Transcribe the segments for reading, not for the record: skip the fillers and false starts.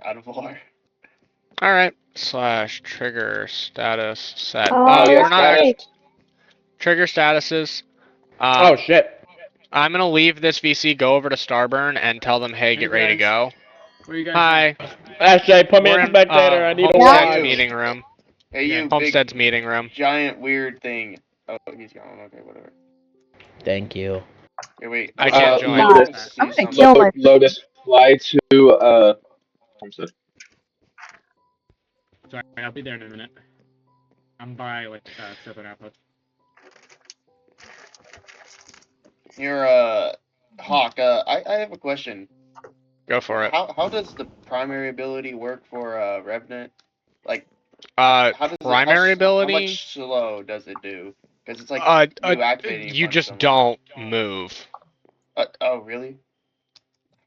out of war. Alright. / trigger status set. Oh, yes, we're not status. actually trigger statuses. Oh shit. I'm gonna leave this VC, go over to Starburn, and tell them, hey, get ready to go. Where you guys Hi. SJ, put me We're in in spectator. I need a Homestead's watch. meeting room. Hey, you Homestead's big, meeting room. giant, weird thing. Oh, he's gone. Okay, whatever. Thank you. Hey, wait. I can't join. Lotus. I'm gonna kill my. Lotus, fly to Homestead. Sorry, I'll be there in a minute. I'm by like Southern Outpost. Here, Hawk. I have a question. Go for it. How does the primary ability work for Revenant? Like, how does primary it, ability? How much slow does it do? Because it's like you activating. You just don't move. Oh, really?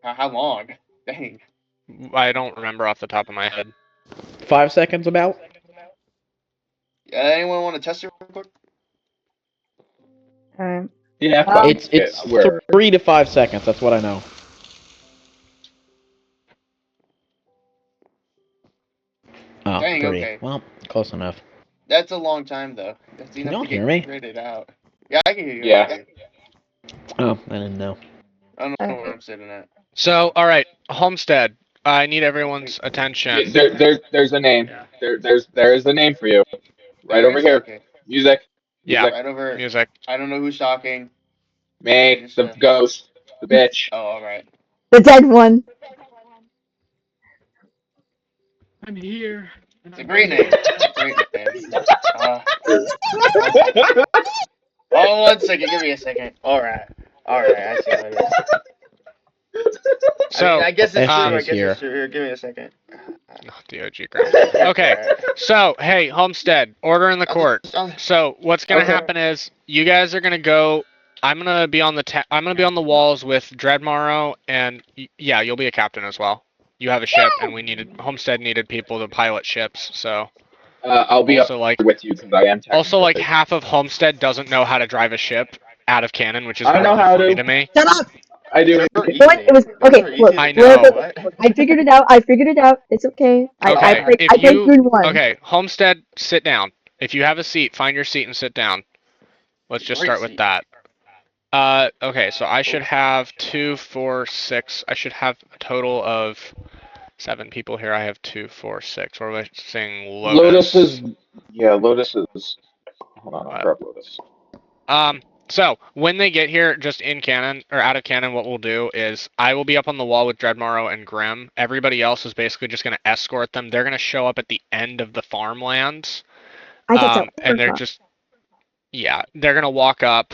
How long? Dang. I don't remember off the top of my head. 5 seconds about. Anyone want to test it real quick? Alright. Yeah, it's 3 to 5 seconds. That's what I know. Oh, Dang, 30. okay. Well, close enough. That's a long time though. That's enough y'all to hear get me? graded out. Yeah, I can hear you. Yeah. Oh, I didn't know. I don't know where I'm sitting at. So, alright, Homestead. I need everyone's attention. There's a name. Yeah. There is a name for you. Right There over is? here. Okay. Music. Yeah, Music. Right over. music. I don't know who's talking. Me, Just, the ghost, the bitch. Oh, all right. The dead one. I'm here. It's a great name. It's a great name. One second. Oh, 1 second. Give me a second. All right. I see how it is. So, I mean, I guess it's true. SJ's here. Here, give me a second. DOG ground. Okay, so, hey, Homestead, order in the court. So, what's gonna happen is, you guys are gonna go. I'm gonna be on the walls with Dreadmarrow, and yeah, you'll be a captain as well. You have a ship, and Homestead needed people to pilot ships, so. I'll be Also, up like, with you because I am technically. Also, like, half of Homestead doesn't know how to drive a ship out of cannon, which is I know really how funny to. to me. Shut up! I do. What? It was okay. Look, I real know. quick. I figured it out. It's okay. Okay, I played through one. Okay, Homestead, sit down. If you have a seat, find your seat and sit down. Let's just start with that. Okay, so I should have 2, 4, 6. I should have a total of 7 people here. I have 2, 4, 6. What am I saying? Lotus. Lotus is. Hold on, I'll grab Lotus. So when they get here, just in cannon or out of cannon, what we'll do is I will be up on the wall with Dreadmarrow and Grim. Everybody else is basically just going to escort them. They're going to show up at the end of the farmlands. And they're just, they're going to walk up.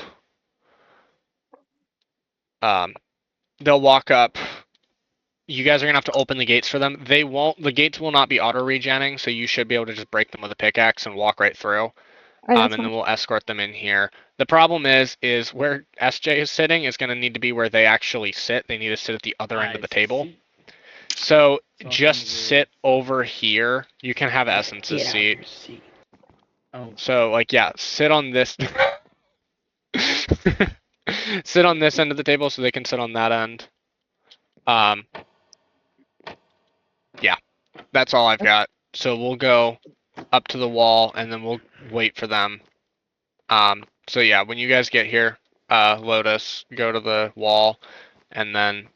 They'll walk up. You guys are going to have to open the gates for them. The gates will not be auto-regenning, so you should be able to just break them with a pickaxe and walk right through. And then we'll escort them in here. The problem is where SJ is sitting is going to need to be where they actually sit. They need to sit at the other end of the table. So just sit over here. You can have Essence's seat. Oh. So, like, yeah, sit on this. Sit on this end of the table so they can sit on that end. Yeah, that's all I've got. So we'll go up to the wall and then we'll wait for them. So yeah, when you guys get here, Lotus, go to the wall, and then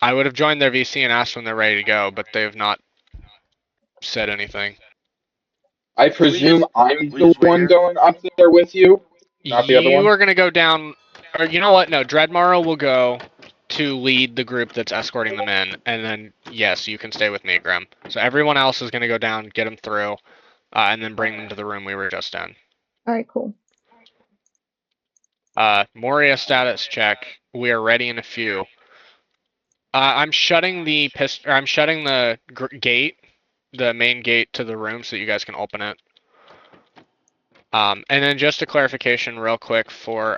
I would have joined their VC and asked when they're ready to go, but they have not said anything. I presume I'm the one going up there with you, not the other one. You are gonna go down, or you know what? No, Dreadmarrow will go to lead the group that's escorting them in, and then yes, you can stay with me, Grim. So everyone else is gonna go down, get them through, and then bring them to the room we were just in. Alright, cool. Moria status check. We are ready in a few. I'm shutting the gate, the main gate to the room, so that you guys can open it. And then just a clarification, real quick, for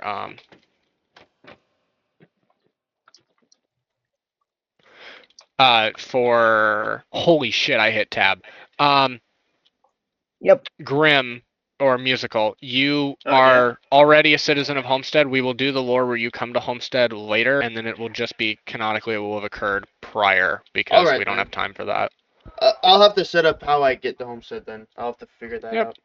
holy shit, I hit tab. Yep. Grim, or musical, you are already a citizen of Homestead. We will do the lore where you come to Homestead later, and then it will just be canonically it will have occurred prior because Alright we don't then. have time for that. I'll have to set up how I get to Homestead then. I'll have to figure that Yep. out.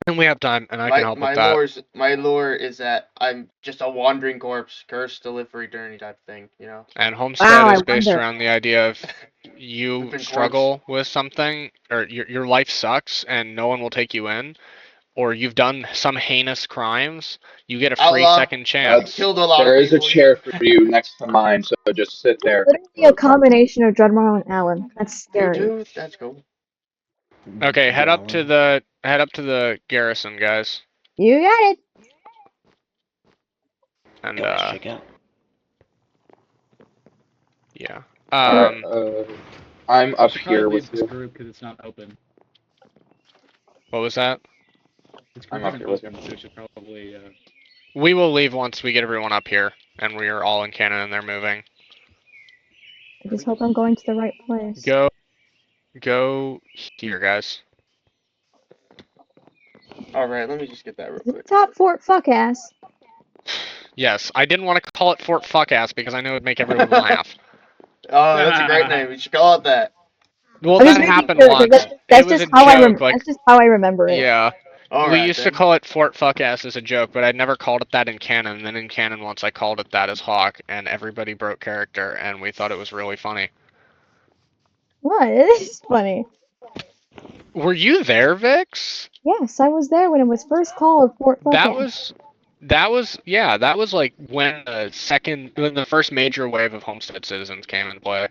And we have time, and I can help with that. My lore is that I'm just a wandering corpse, cursed to live for eternity type thing, you know. And Homestead Wow, I is based wonder. around the idea of you Flipping corpse. struggle with something, or your life sucks, and no one will take you in, or you've done some heinous crimes, you get a free Outlaw. second I've chance. killed a lot of There is a people, you chair know. for you next to mine, so just sit there. Literally a combination of Dreadmarrow and Alan. That's You scary. do? That's cool. Okay, head up to Gollum. the garrison, guys, You got it. and Yeah, let's check out. yeah. Alright, Um, I'm We up should probably here leave with this you. group because it's not open. what was that? This I'm group up isn't here with you. open, so we should probably. We will leave once we get everyone up here, and we are all in cannon and they're moving. I just hope I'm going to the right place. Go here, guys. Alright, let me just get that real Is it quick. top Fort Fuckass? Yes, I didn't want to call it Fort Fuckass because I know it would make everyone laugh. Oh, that's a great name. We should call it that. Well, I'm just that making happened sure because once. It that's was just a how joke. Like, that's just how I remember it. yeah, we Alright used to then. call it Fort Fuckass as a joke, but I'd never called it that in canon. And then in canon, once I called it that as Hawk, and everybody broke character, and we thought it was really funny. What? It is funny. Were you there, Vix? Yes, I was there when it was first called Fort That Fuckass. was yeah, that was like when the first major wave of Homestead Citizens came into play.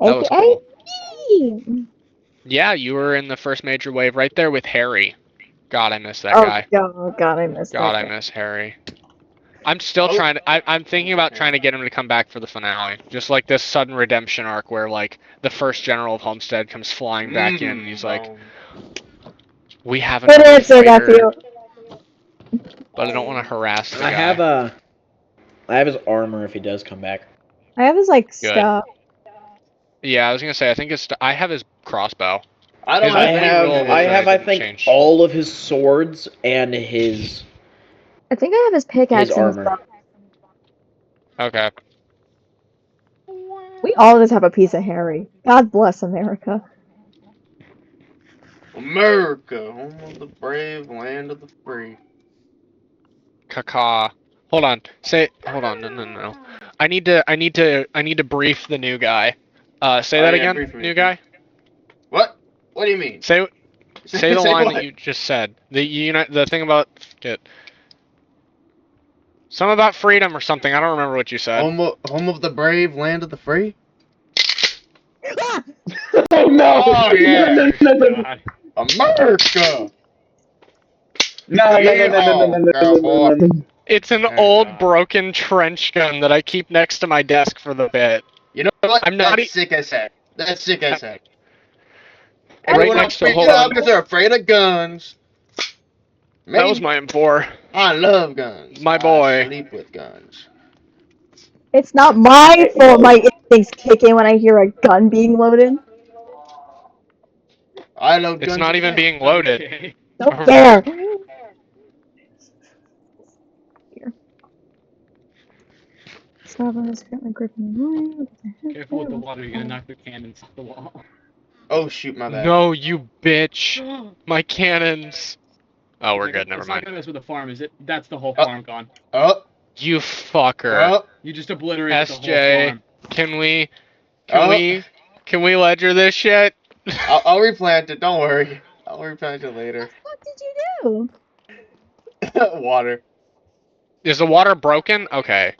That was AKA cool. me. Yeah, you were in the first major wave right there with Harry. God, I miss that Oh guy. God, I missed God, that I guy. miss Harry. I'm still Oh. trying to. I'm thinking about Okay. trying to get him to come back for the finale. Just like this sudden redemption arc where like the first general of Homestead comes flying back in and he's like, Bone. "We have Good another answer, fighter," nephew. but I don't want to harass the I have guy. I have his armor if he does come back. I have his like Good. stuff. Yeah, I was gonna say I think I have his crossbow. I don't His I have only any have rule was I that munitions. I have I didn't think change. all of his swords and I think I have his his pickaxe and armor. stuff. Okay. We all just have a piece of Harry. God bless America. America, home of the brave, land of the free. Kaka. Hold on. Hold on. No. I need to brief the new guy. Say Oh that yeah, again, brief me, new brief. guy. What? What do you mean? Say the Say line that what? you just said. The thing about it. Something about freedom or something. I don't remember what you said. Home of the brave, land of the free. Ah! Oh no! Oh yeah, No, no, no, no, God. America. no, no, no, no, no, no, no, Yeehaw, no, no, cowboy. no, no. It's an old broken trench gun that I keep next to my desk for the bit. You know what? I'm not That's sick as heck. That's sick as heck. right Everyone else next to. freaks Hold out on. because they're afraid of guns. That was Me, my M4. I love guns. My I boy. sleep with guns. It's not my fault my instincts kick in when I hear a gun being loaded. I load It's guns not every even day. being loaded. Okay. Don't care. Here. Slava is currently gripping the line. What the heck? Careful with the water. You're gonna knock the cannons off the wall. Oh shoot, my bad. No, you bitch. My cannons. Oh, we're good. Never It's not mind. gonna mess with the farm, is it? That's the whole Oh. farm gone. Oh, You fucker. oh, You just obliterated the whole SJ, farm. can we oh. can we ledger this shit? I'll replant it. Don't worry. I'll replant it later. What did you Water. Is the water broken? Okay.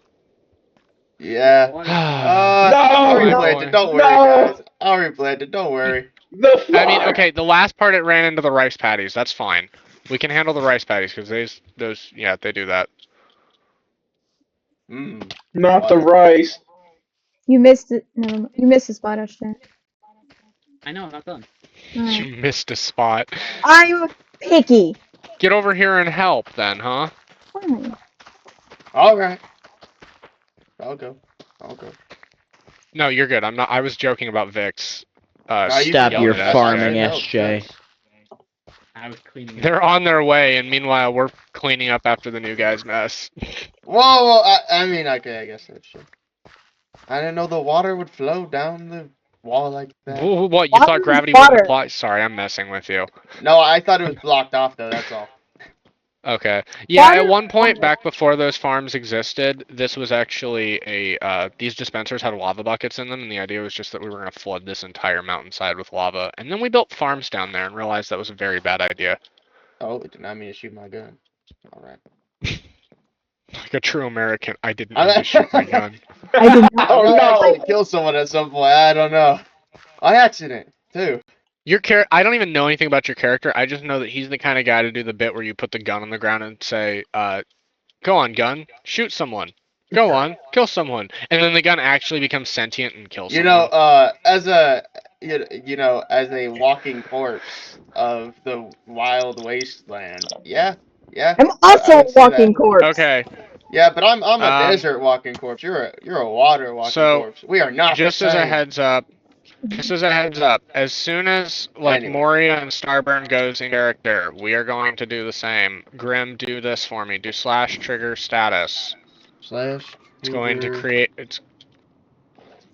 Yeah. Water's fine. I'll My No! replant it. boy. Don't worry, No! guys. I'll replant it. Don't worry. The I mean, fuck! okay, the last part it ran into the rice paddies. That's fine. We can handle the rice paddies because yeah, they do that. Mmm. Not the Water. rice. You missed it. Never mind. You missed the spot, Ashton. I know, I'm not done. Alright. You missed a spot. I'm picky. Get over here and help then, huh? Fine. All right. I'll go. I'll go. No, you're good. I'm not. I was joking about Vix. Nah, you Stop should Yelling your help. at I farming, SJ. should help. SJ. Yes. I was cleaning up. They're on their way, and meanwhile, we're cleaning up after the new guy's mess. Whoa, I mean, okay, I guess that's true. I didn't know the water would flow down the wall like that. What, you thought gravity wouldn't apply? Sorry, I'm messing with you. No, I thought it was blocked off, though, that's all. Okay. Yeah, Water- at one point back before those farms existed, this was actually these dispensers had lava buckets in them, and the idea was just that we were going to flood this entire mountainside with lava. And then we built farms down there and realized that was a very bad idea. Oh, it did not mean to shoot my gun. Alright. Like a true American, I didn't mean to shoot my gun. I did not. Oh I might no! actually kill someone at some point, I don't know. On accident, too. I don't even know anything about your character. I just know that he's the kind of guy to do the bit where you put the gun on the ground and say, go on, gun, shoot someone. Go on, kill someone. And then the gun actually becomes sentient and kills You someone. know, as a as a walking corpse of the wild wasteland. Yeah. I'm I also a would say walking that. corpse. Okay. Yeah, but I'm a desert walking corpse. You're a water walking So, corpse. We are not just the as a same. heads up, as soon as Anyway. Moria and Starburn goes in character, we are going to do the same. Grim, do this for me. Do slash trigger status. Slash. It's going to create its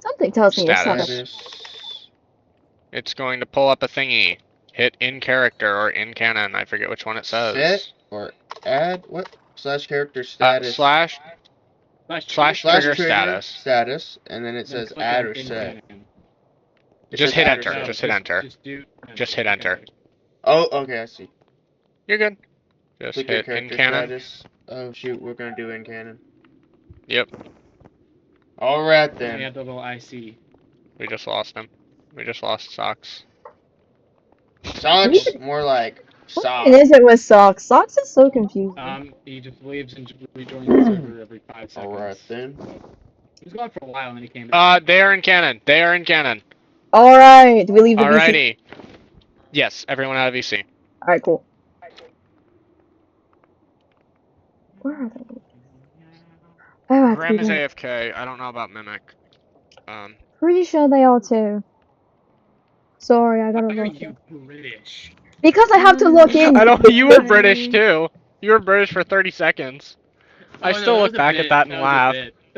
Something tells me you're status. Status. It's going to pull up a thingy. Hit in character or in canon. I forget which one it says. Set or add what? Slash character status. Slash trigger status. and then it Then says click add on or in set. canon. It Just says hit add or enter. set. Just hit enter. Just hit enter. Oh, okay, I see. You're good. Just Click your hit in character canon. status. Oh shoot, we're gonna do in canon. Yep. Alright They then. have the little IC. We just lost him. We just lost Socks. Socks, more like sock. What is it with socks? Socks is so confusing. He just leaves and rejoins the server every 5 seconds. Alright then. He was gone for a while and then he came back. They are in canon. They are in canon. Alright, do we leave the VC? Alrighty. Yes, everyone out of VC. Alright, cool. Where are they? Oh, Grim is AFK. I don't know about Mimic. pretty sure they are too. Sorry, I gotta Why are look. you British? Because I have to look in. I don't. You were British too. You were British for 30 seconds. I still look back at that and laugh.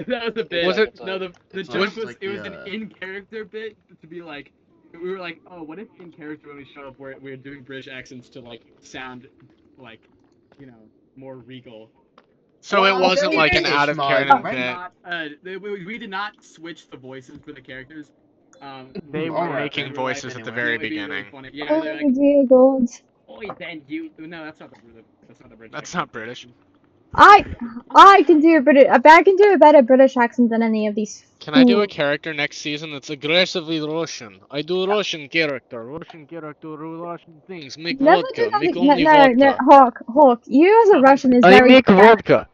That was a bit. Was it? No, the It's joke like- was like it was the, an in character bit to be like, we were like, oh, what if in character when we show up we're doing British accents to like sound like, more regal. So Well, it wasn't very like an British, out of Mike. canon Right. bit. We did not switch the voices for the characters. They were Alright, making then. voices at the Anyway. very It'd be really beginning. funny. Yeah, Oh they're like, dear God. oi, then you. No, that's not the British. That's not British. I can do I can do a better British accent than any of these. Can I do a fools. character next season that's aggressively Russian? I do Russian character. Russian things. Make Never vodka. do that. Make No, only no, vodka. Hawk. You as a Russian is I very. make vodka.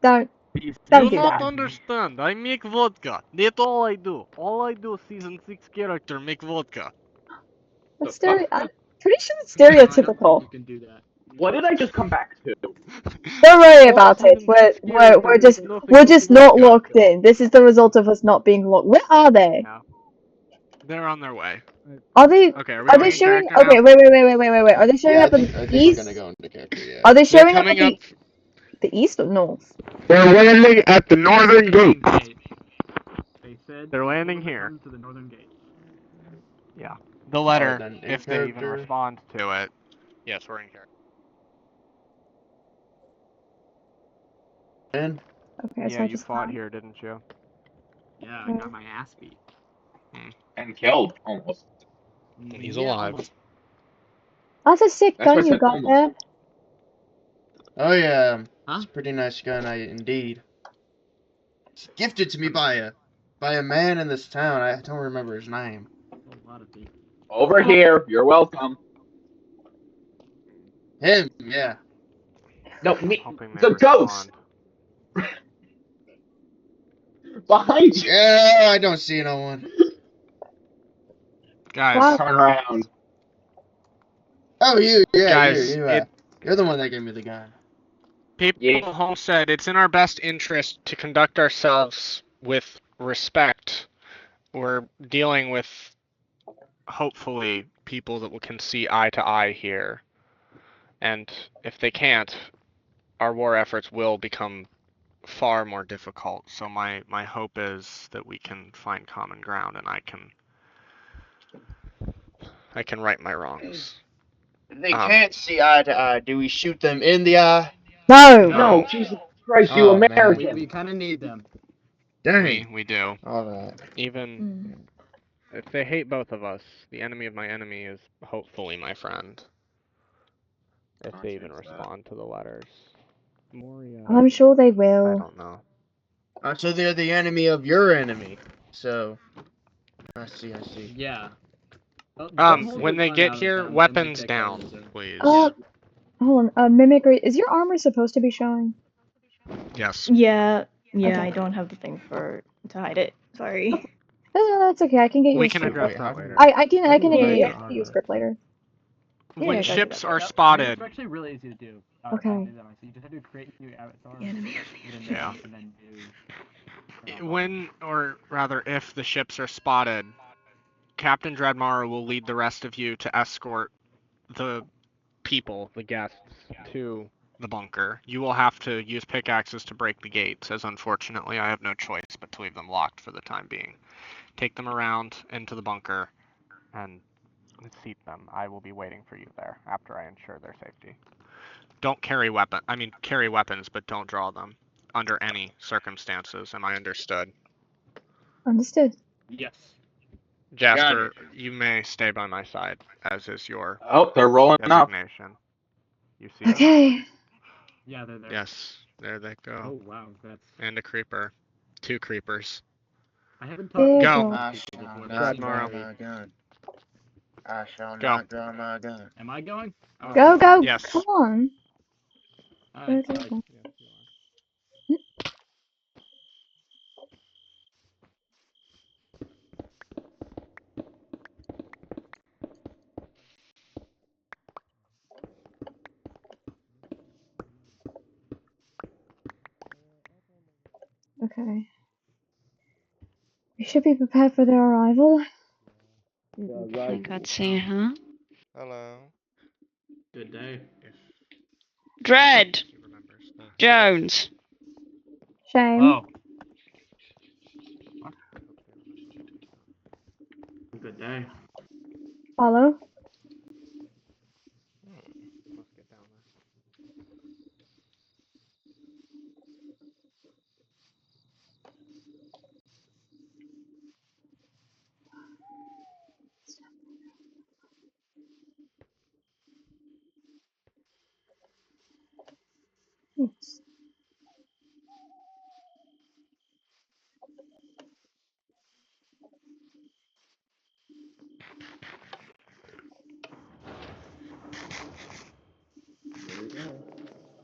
Don't You do not that. understand. I make vodka. That's all I do. All I do season 6 character make vodka. That's I'm pretty sure it's stereotypical. You can do that. What did I just come back to? Don't worry All about it. season 6 We're character just make nothing we're but just not vodka. locked in. This is the result of us not being locked. Where are they? No. They're on their way. Are they? Okay, are we Are going they in showing? character Okay, now? wait. Are they showing Yeah, up I in think the we're east? gonna go into character, yeah. Are they They're showing up coming at up. the east or north? They're landing at the northern gate. They said they're landing here. To the northern gate. Yeah. The letter, then in if they even character. respond to it. Yes, we're in character. And Okay, so Yeah, I you just fought here, didn't you? Yeah, I got my ass beat. And killed, almost. And he's Yeah, alive. almost. That's a sick That's why I gun you said got almost. there. oh yeah, Huh? it's a pretty nice gun, indeed. It's gifted to me by a man in this town. I don't remember his name. A lot of people. Over here, you're welcome. Him, yeah. No, me, Hoping they the respond. ghost behind you. Yeah, I don't see no one. Guys, Wow. Turn around. Oh, you, yeah, Guys, you're the one that gave me the gun. people Yeah. at home said it's in our best interest to conduct ourselves with respect. We're dealing with, hopefully, people that can see eye to eye here. And if they can't, our war efforts will become far more difficult. So my hope is that we can find common ground and I can right my wrongs. They can't see eye to eye. Do we shoot them in the eye? No. No, Jesus Christ, you Oh, man. American! We kind of need them. Dang. We do. Alright. Even if they hate both of us, the enemy of my enemy is hopefully my friend. If they even respond to the letters. Moria. I'm sure they I will. don't know. So they're the enemy of your enemy. So, I see. Yeah. Oh, don't hold When your they gun get out at here, them and weapons take down, those, please. Yeah. Hold on. Mimicry. Is your armor supposed to be showing? Yes. Yeah, Okay. I don't have the thing to hide it. Sorry. That's okay. I can get you We a can script. address Wait, that later. I can how do you get hide you Yeah. your a armor? script later. When Yeah, ships are that's spotted, It's actually really easy to do. Okay. So you just have to create new avatars. Enemy. Yeah. And then do. when, or rather if the ships are spotted, Captain Dreadmarrow will lead the rest of you to escort the people, the guests, to the bunker. You will have to use pickaxes to break the gates, as unfortunately I have no choice but to leave them locked for the time being. Take them around into the bunker and seat them. I will be waiting for you there after I ensure their safety. Don't carry carry weapons, but don't draw them under any circumstances. Am I understood? Understood. Yes. Jasper, you may stay by my side, as is your Oh, they're rolling up. designation. You see them? Okay. Yeah, they're there. Yes, there they go. Oh wow, that's. And a creeper. 2 creepers. I haven't Big talked Go. roll. I to people shall before. not This is Dreadmarrow. draw very. my gun. I shall Go. not draw my gun. Am I going? Oh, Go, go. Yes. Come on. Alright, sorry. Yes, you Okay. We should be prepared for their arrival. Think I'd see her. Hello. Good day. Dread! He remembers. Jones! Shame. Oh. Good day. Follow. Let's get down there. Yes.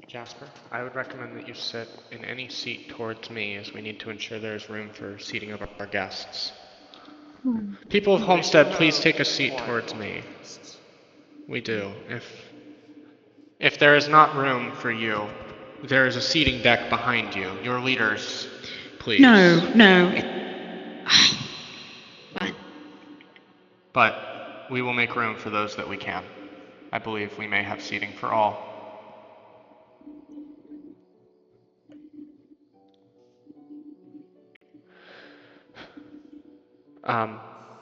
Jasper, I would recommend that you sit in any seat towards me, as we need to ensure there is room for seating of our guests. People of Homestead, please take a seat towards me. We do. If there is not room for you, there is a seating deck behind you. Your leaders, please. No. Fine. But we will make room for those that we can. I believe we may have seating for all.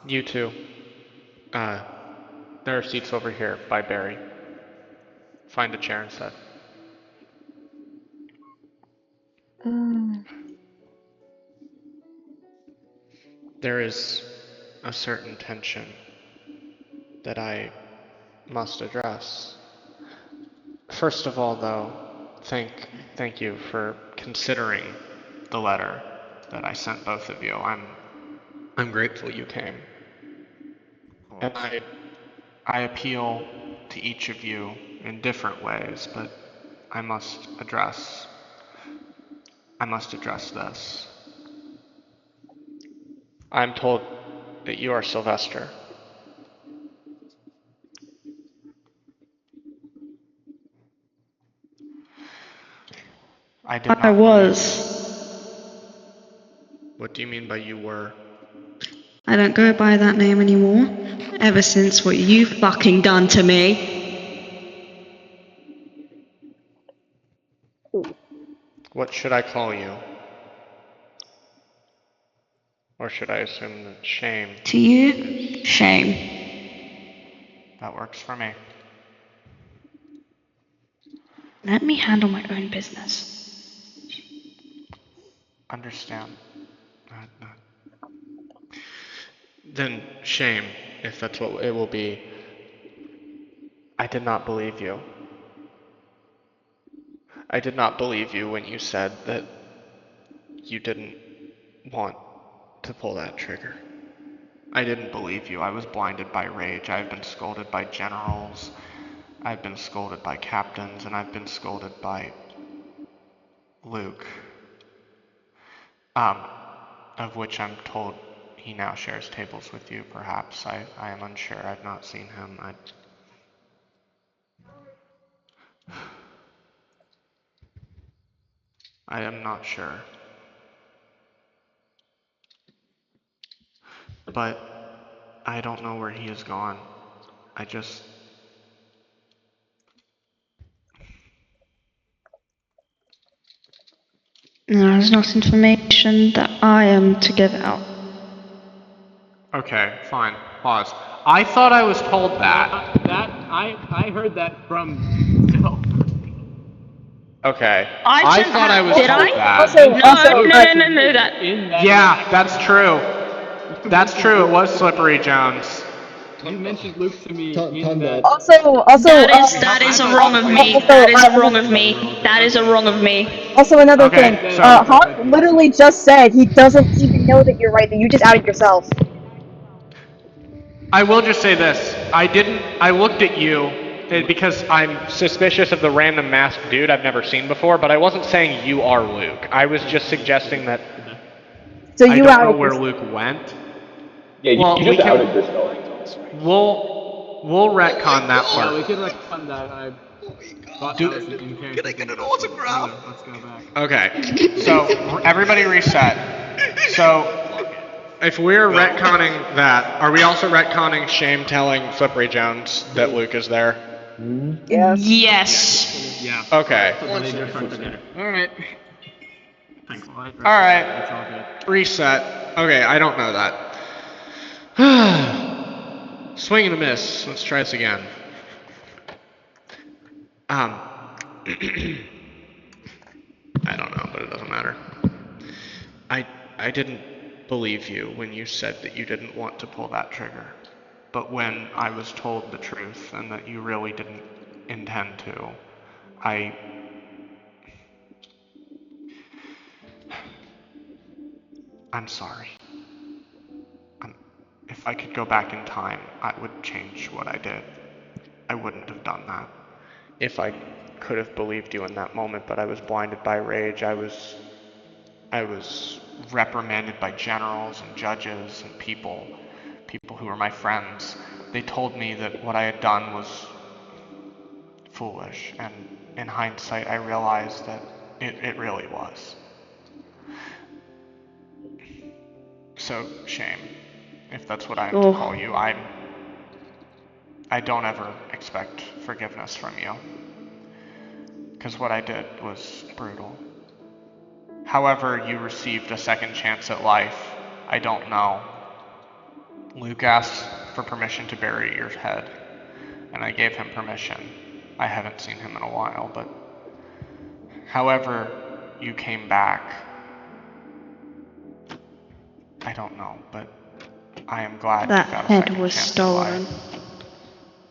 You two. There are seats over here by Barry. Find a chair and sit. There is a certain tension that I must address. First of all, though, thank you for considering the letter that I sent both of you. I'm grateful you came. And I appeal to each of you in different ways, but I must address this. I'm told that you are Sylvester. I did not I believe was. you. What do you mean by you were? I don't go by that name anymore. ever since what you fucking done to me. What should I call you? Or should I assume that shame? To you, shame. That works for me. Let me handle my own business. Understand. Then shame, if that's what it will be. I did not believe you. I did not believe you when you said that you didn't want to pull that trigger. I didn't believe you. I was blinded by rage. I've been scolded by generals. I've been scolded by captains, and I've been scolded by Luke. Of which I'm told he now shares tables with you, perhaps. I am unsure. I've not seen him. I am not sure. But I don't know where he has gone. There is not information that I am to give out. Okay, fine. Pause. I thought I was told that. I heard that from Dill. Okay. I thought I was did told I? that. No, that. Yeah, that's true. That's true. It was Slippery Jones. You mentioned Luke to me in Tunda. that. Also, That is a wrong of me. That is a wrong of me. That is a wrong of me. Also, another Okay, thing. so Hawk literally just said he doesn't even know that you're right. That you just outed yourself. I will just say this. I looked at you because I'm suspicious of the random masked dude I've never seen before, but I wasn't saying you are Luke. I was just suggesting that So I you don't know outed where yourself. Luke went. Yeah, you just outed yourself. We'll retcon that part. Yeah, we could retcon that. I thought that was in character thing. Anyway, let's go back. Okay, so everybody reset. So if we're retconning that, are we also retconning Shame telling Slippery Jones that Luke is there? Yes. Yeah. Okay. So then they just start together. Alright. Thankful. All right. It's all good. Reset. Okay, I don't know that. Swing and a miss. Let's try this again. I don't know, but it doesn't matter. I didn't believe you when you said that you didn't want to pull that trigger. But when I was told the truth and that you really didn't intend to, I'm sorry. If I could go back in time, I would change what I did. I wouldn't have done that. If I could have believed you in that moment, but I was blinded by rage. I was reprimanded by generals and judges and people who were my friends. They told me that what I had done was foolish, and in hindsight, I realized that it really was. So, Shame, if that's what I am to call you, I don't ever expect forgiveness from you. Because what I did was brutal. However, you received a second chance at life. I don't know. Luke asked for permission to bury your head, and I gave him permission. I haven't seen him in a while, but however you came back, I don't know, but I am glad That you got a head second was chance stolen at life.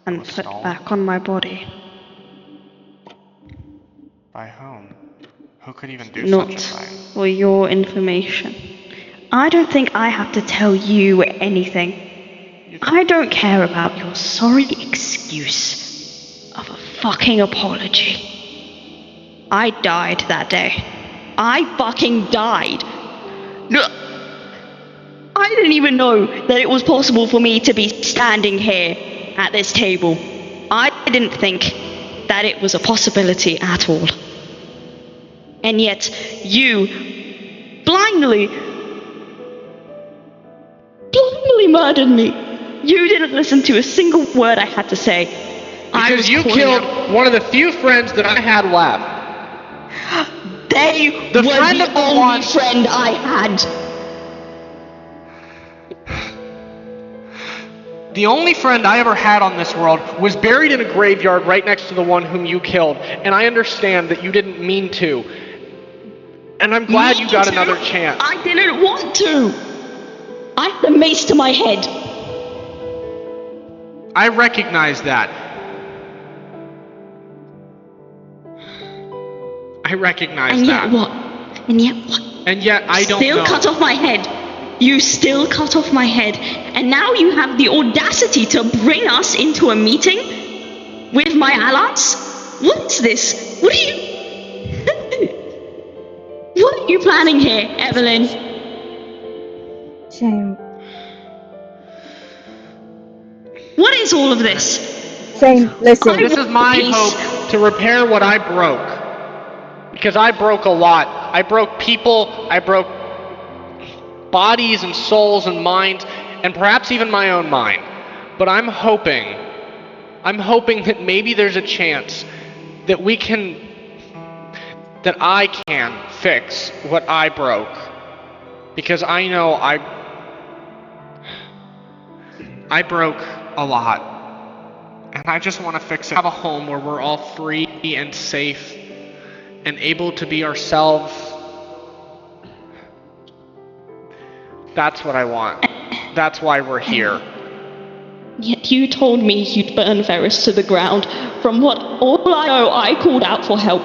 and put back on my body. By whom? Who could even do Not such a thing? for your information. I don't think I have to tell you anything. I don't care about your sorry excuse of a fucking apology. I died that day. I fucking died. I didn't even know that it was possible for me to be standing here at this table. I didn't think that it was a possibility at all. And yet, you blindly murdered me. You didn't listen to a single word I had to say. I was Because you calling killed out. one of the few friends that I had left. They The were friend the of the only one- friend I had. The only friend I ever had on this world was buried in a graveyard right next to the one whom you killed, and I understand that you didn't mean to. And I'm glad you got another chance. I didn't want to. I had a mace to my head. I recognize that. I recognize And that. yet what? And yet what? And yet I don't Still know. cut off my head. You still cut off my head. And now you have the audacity to bring us into a meeting with my allies? What is this? What are you... What are you planning here, Evelyn? Shame. What is all of this? Shame, listen. This is my hope to repair what I broke. Because I broke a lot. I broke people, I broke bodies and souls and minds, and perhaps even my own mind. But I'm hoping that maybe there's a chance that that I can fix what I broke. Because I know I broke a lot. And I just want to fix it. Have a home where we're all free and safe and able to be ourselves. That's what I want. That's why we're here. Yet you told me you'd burn Ferris to the ground. From what all I know, I called out for help.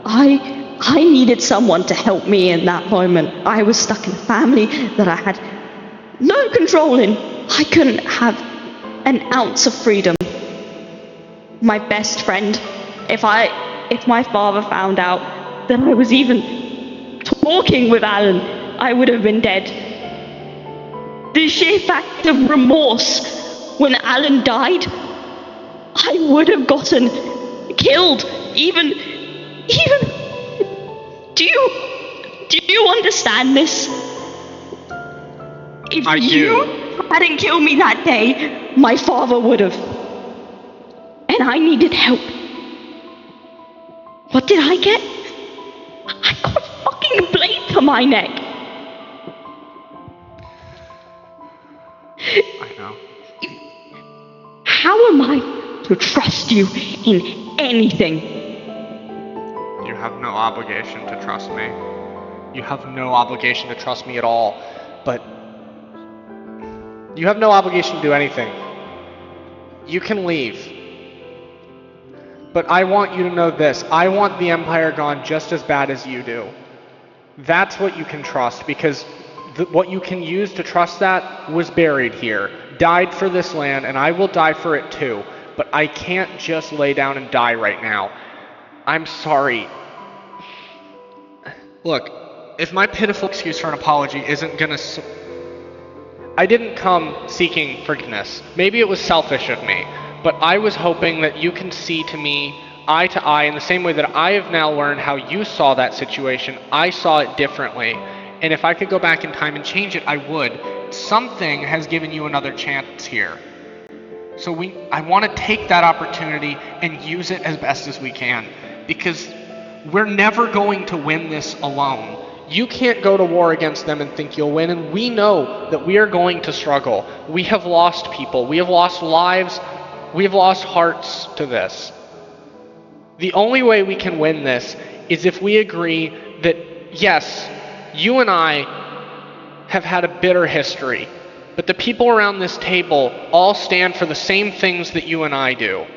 I needed someone to help me in that moment. I was stuck in a family that I had no control in. I couldn't have an ounce of freedom. My best friend, if my father found out that I was even talking with Alan, I would have been dead. The sheer fact of remorse when Alan died, I would have gotten killed. Even do you understand this? If you hadn't killed me that day, my father would have. And I needed help. What did I get? I got a fucking blade to my neck. I know. How am I to trust you in anything? You have no obligation to trust me. You have no obligation to trust me at all. But you have no obligation to do anything. You can leave. But I want you to know this. I want the Empire gone just as bad as you do. That's what you can trust, because what you can use to trust that was buried here, died for this land, and I will die for it too. But I can't just lay down and die right now. I'm sorry. Look, if my pitiful excuse for an apology isn't gonna... I didn't come seeking forgiveness. Maybe it was selfish of me, but I was hoping that you can see to me eye to eye in the same way that I have now learned how you saw that situation. I saw it differently, and if I could go back in time and change it, I would. Something has given you another chance here. So I want to take that opportunity and use it as best as we can, because we're never going to win this alone. You can't go to war against them and think you'll win, and we know that we are going to struggle. We have lost people, we have lost lives, we have lost hearts to this. The only way we can win this is if we agree that, yes, you and I have had a bitter history, but the people around this table all stand for the same things that you and I do.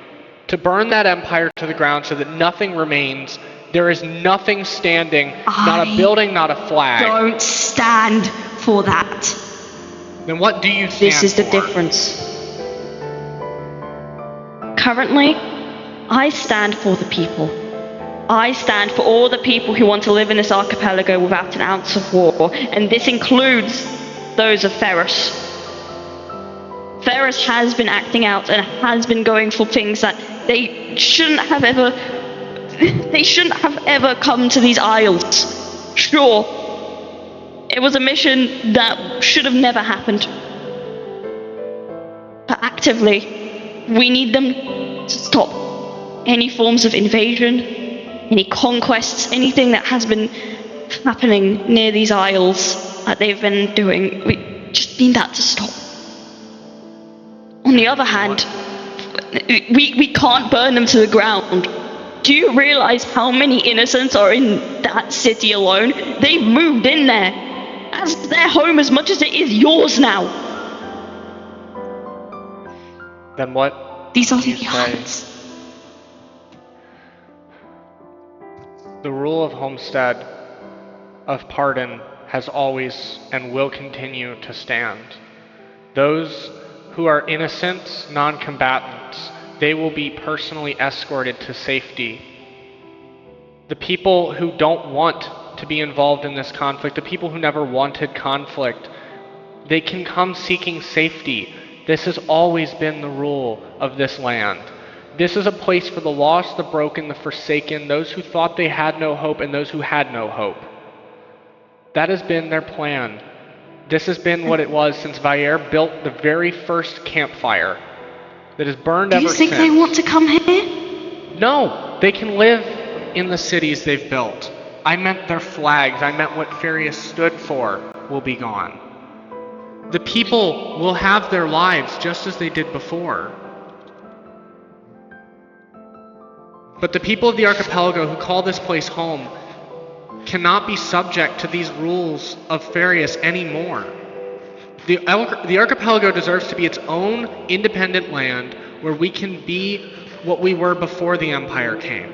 To burn that empire to the ground so that nothing remains. There is nothing standing, not a building, not a flag. Don't stand for that. Then what do you stand for? This is the difference. Currently, I stand for the people. I stand for all the people who want to live in this archipelago without an ounce of war, and this includes those of Ferris. Ferris has been acting out and has been going for things that they shouldn't have ever come to these isles. Sure, it was a mission that should have never happened. But actively, we need them to stop any forms of invasion, any conquests, anything that has been happening near these isles that they've been doing. We just need that to stop. On the other hand, we can't burn them to the ground. Do you realize how many innocents are in that city alone? They've moved in there. That's their home as much as it is yours now. Then what These are do you the say? odds. The rule of homestead, of pardon, has always and will continue to stand. Those who are innocent non-combatants, they will be personally escorted to safety. The people who don't want to be involved in this conflict, the people who never wanted conflict, they can come seeking safety. This has always been the rule of this land. This is a place for the lost, the broken, the forsaken, those who thought they had no hope, and those who had no hope. That has been their plan. This has been what it was since Vaer built the very first campfire that has burned ever since. Do you think they want to come here? No, they can live in the cities they've built. I meant their flags, I meant what Farius stood for will be gone. The people will have their lives just as they did before. But the people of the archipelago who call this place home cannot be subject to these rules of Farius anymore. The archipelago deserves to be its own independent land where we can be what we were before the Empire came.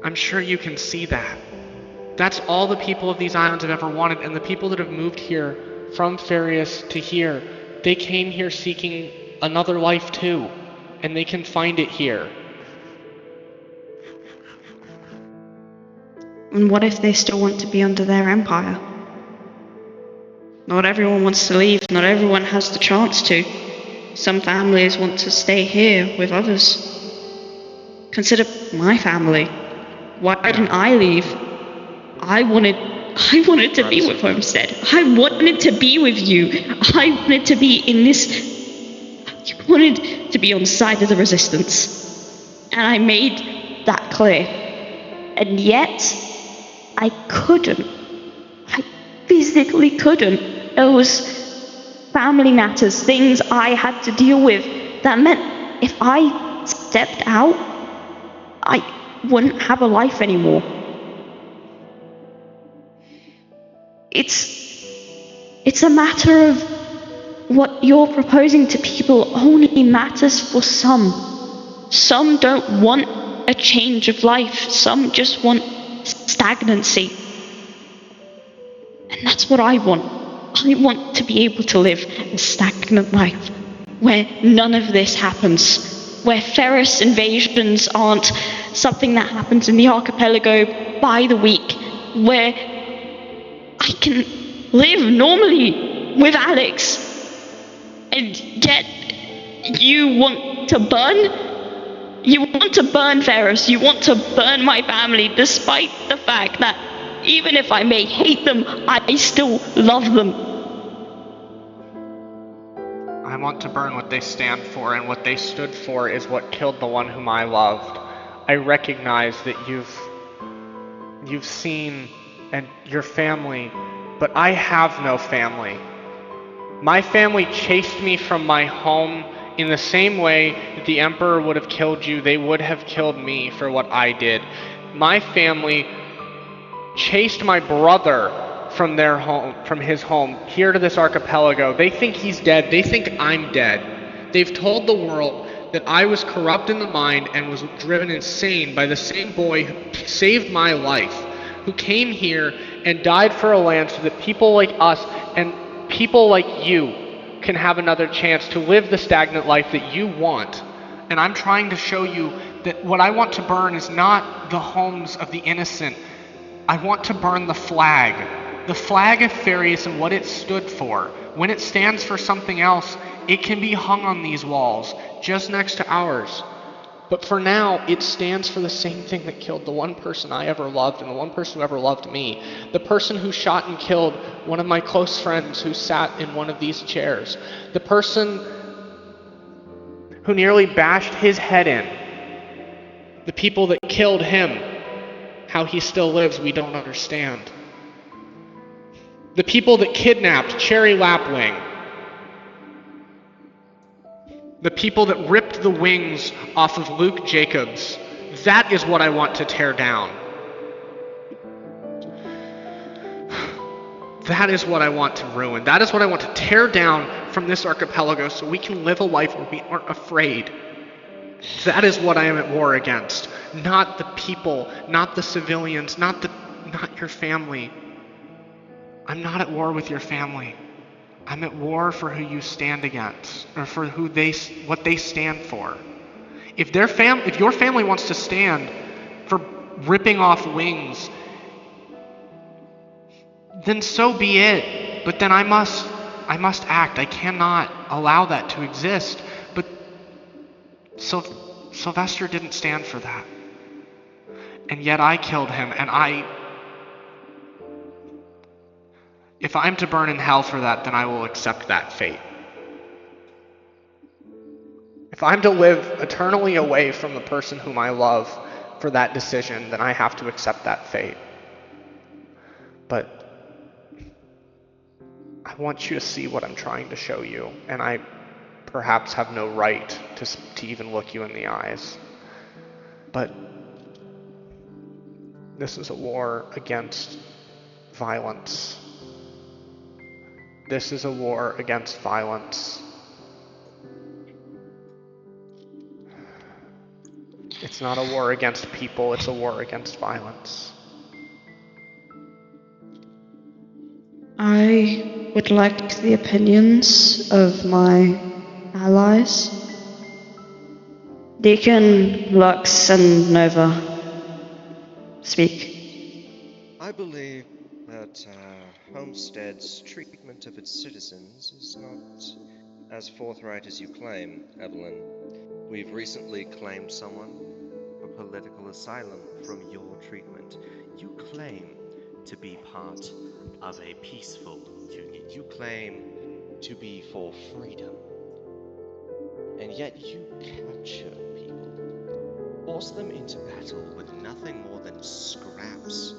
I'm sure you can see that. That's all the people of these islands have ever wanted, and the people that have moved here from Farius to here, they came here seeking another life too, and they can find it here. And what if they still want to be under their empire? Not everyone wants to leave, not everyone has the chance to. Some families want to stay here with others. Consider my family. Why didn't I leave? I wanted to be with Homestead. I wanted to be with you. I wanted to be in this. I wanted to be on the side of the resistance. And I made that clear. And yet, I couldn't. I physically couldn't. There was family matters, things I had to deal with. That meant if I stepped out, I wouldn't have a life anymore. It's a matter of what you're proposing to people only matters for some. Some don't want a change of life. Some just want stagnancy. And that's what I want. I want to be able to live a stagnant life where none of this happens, where Ferris invasions aren't something that happens in the archipelago by the week, where I can live normally with Alex. And yet, you want to burn? You want to burn Ferris. You want to burn my family, despite the fact that even if I may hate them, I still love them. I want to burn what they stand for, and what they stood for is what killed the one whom I loved. I recognize that you've seen and your family, but I have no family. My family chased me from my home in the same way that the Emperor would have killed you. They would have killed me for what I did. My family chased my brother from their home, from his home, here to this archipelago. They think he's dead. They think I'm dead. They've told the world that I was corrupt in the mind and was driven insane by the same boy who saved my life, who came here and died for a land so that people like us and people like you can have another chance to live the stagnant life that you want. And I'm trying to show you that what I want to burn is not the homes of the innocent. I want to burn the flag of Farius and what it stood for. When it stands for something else, it can be hung on these walls, just next to ours. But for now, it stands for the same thing that killed the one person I ever loved and the one person who ever loved me. The person who shot and killed one of my close friends who sat in one of these chairs. The person who nearly bashed his head in. The people that killed him. How he still lives, we don't understand. The people that kidnapped Cherry Lapwing. The people that ripped the wings off of Luke Jacobs. That is what I want to tear down. That is what I want to ruin. That is what I want to tear down from this archipelago so we can live a life where we aren't afraid. That is what I am at war against. Not the people, not the civilians, not your family. I'm not at war with your family. I'm at war for who you stand against, or for what they stand for. If your family wants to stand for ripping off wings, then so be it. But then I must act. I cannot allow that to exist. But Sylvester didn't stand for that. And yet I killed him, and if I'm to burn in hell for that, then I will accept that fate. If I'm to live eternally away from the person whom I love for that decision, then I have to accept that fate. But I want you to see what I'm trying to show you, and I perhaps have no right to even look you in the eyes. But this is a war against violence. This is a war against violence. It's not a war against people, it's a war against violence. I would like the opinions of my allies. Deacon, Lux, and Nova. Speak. I believe that Homestead's treatment of its citizens is not as forthright as you claim, Evelyn. We've recently claimed someone for political asylum from your treatment. You claim to be part of a peaceful union. You claim to be for freedom. And yet you capture people, force them into battle with nothing more than scraps.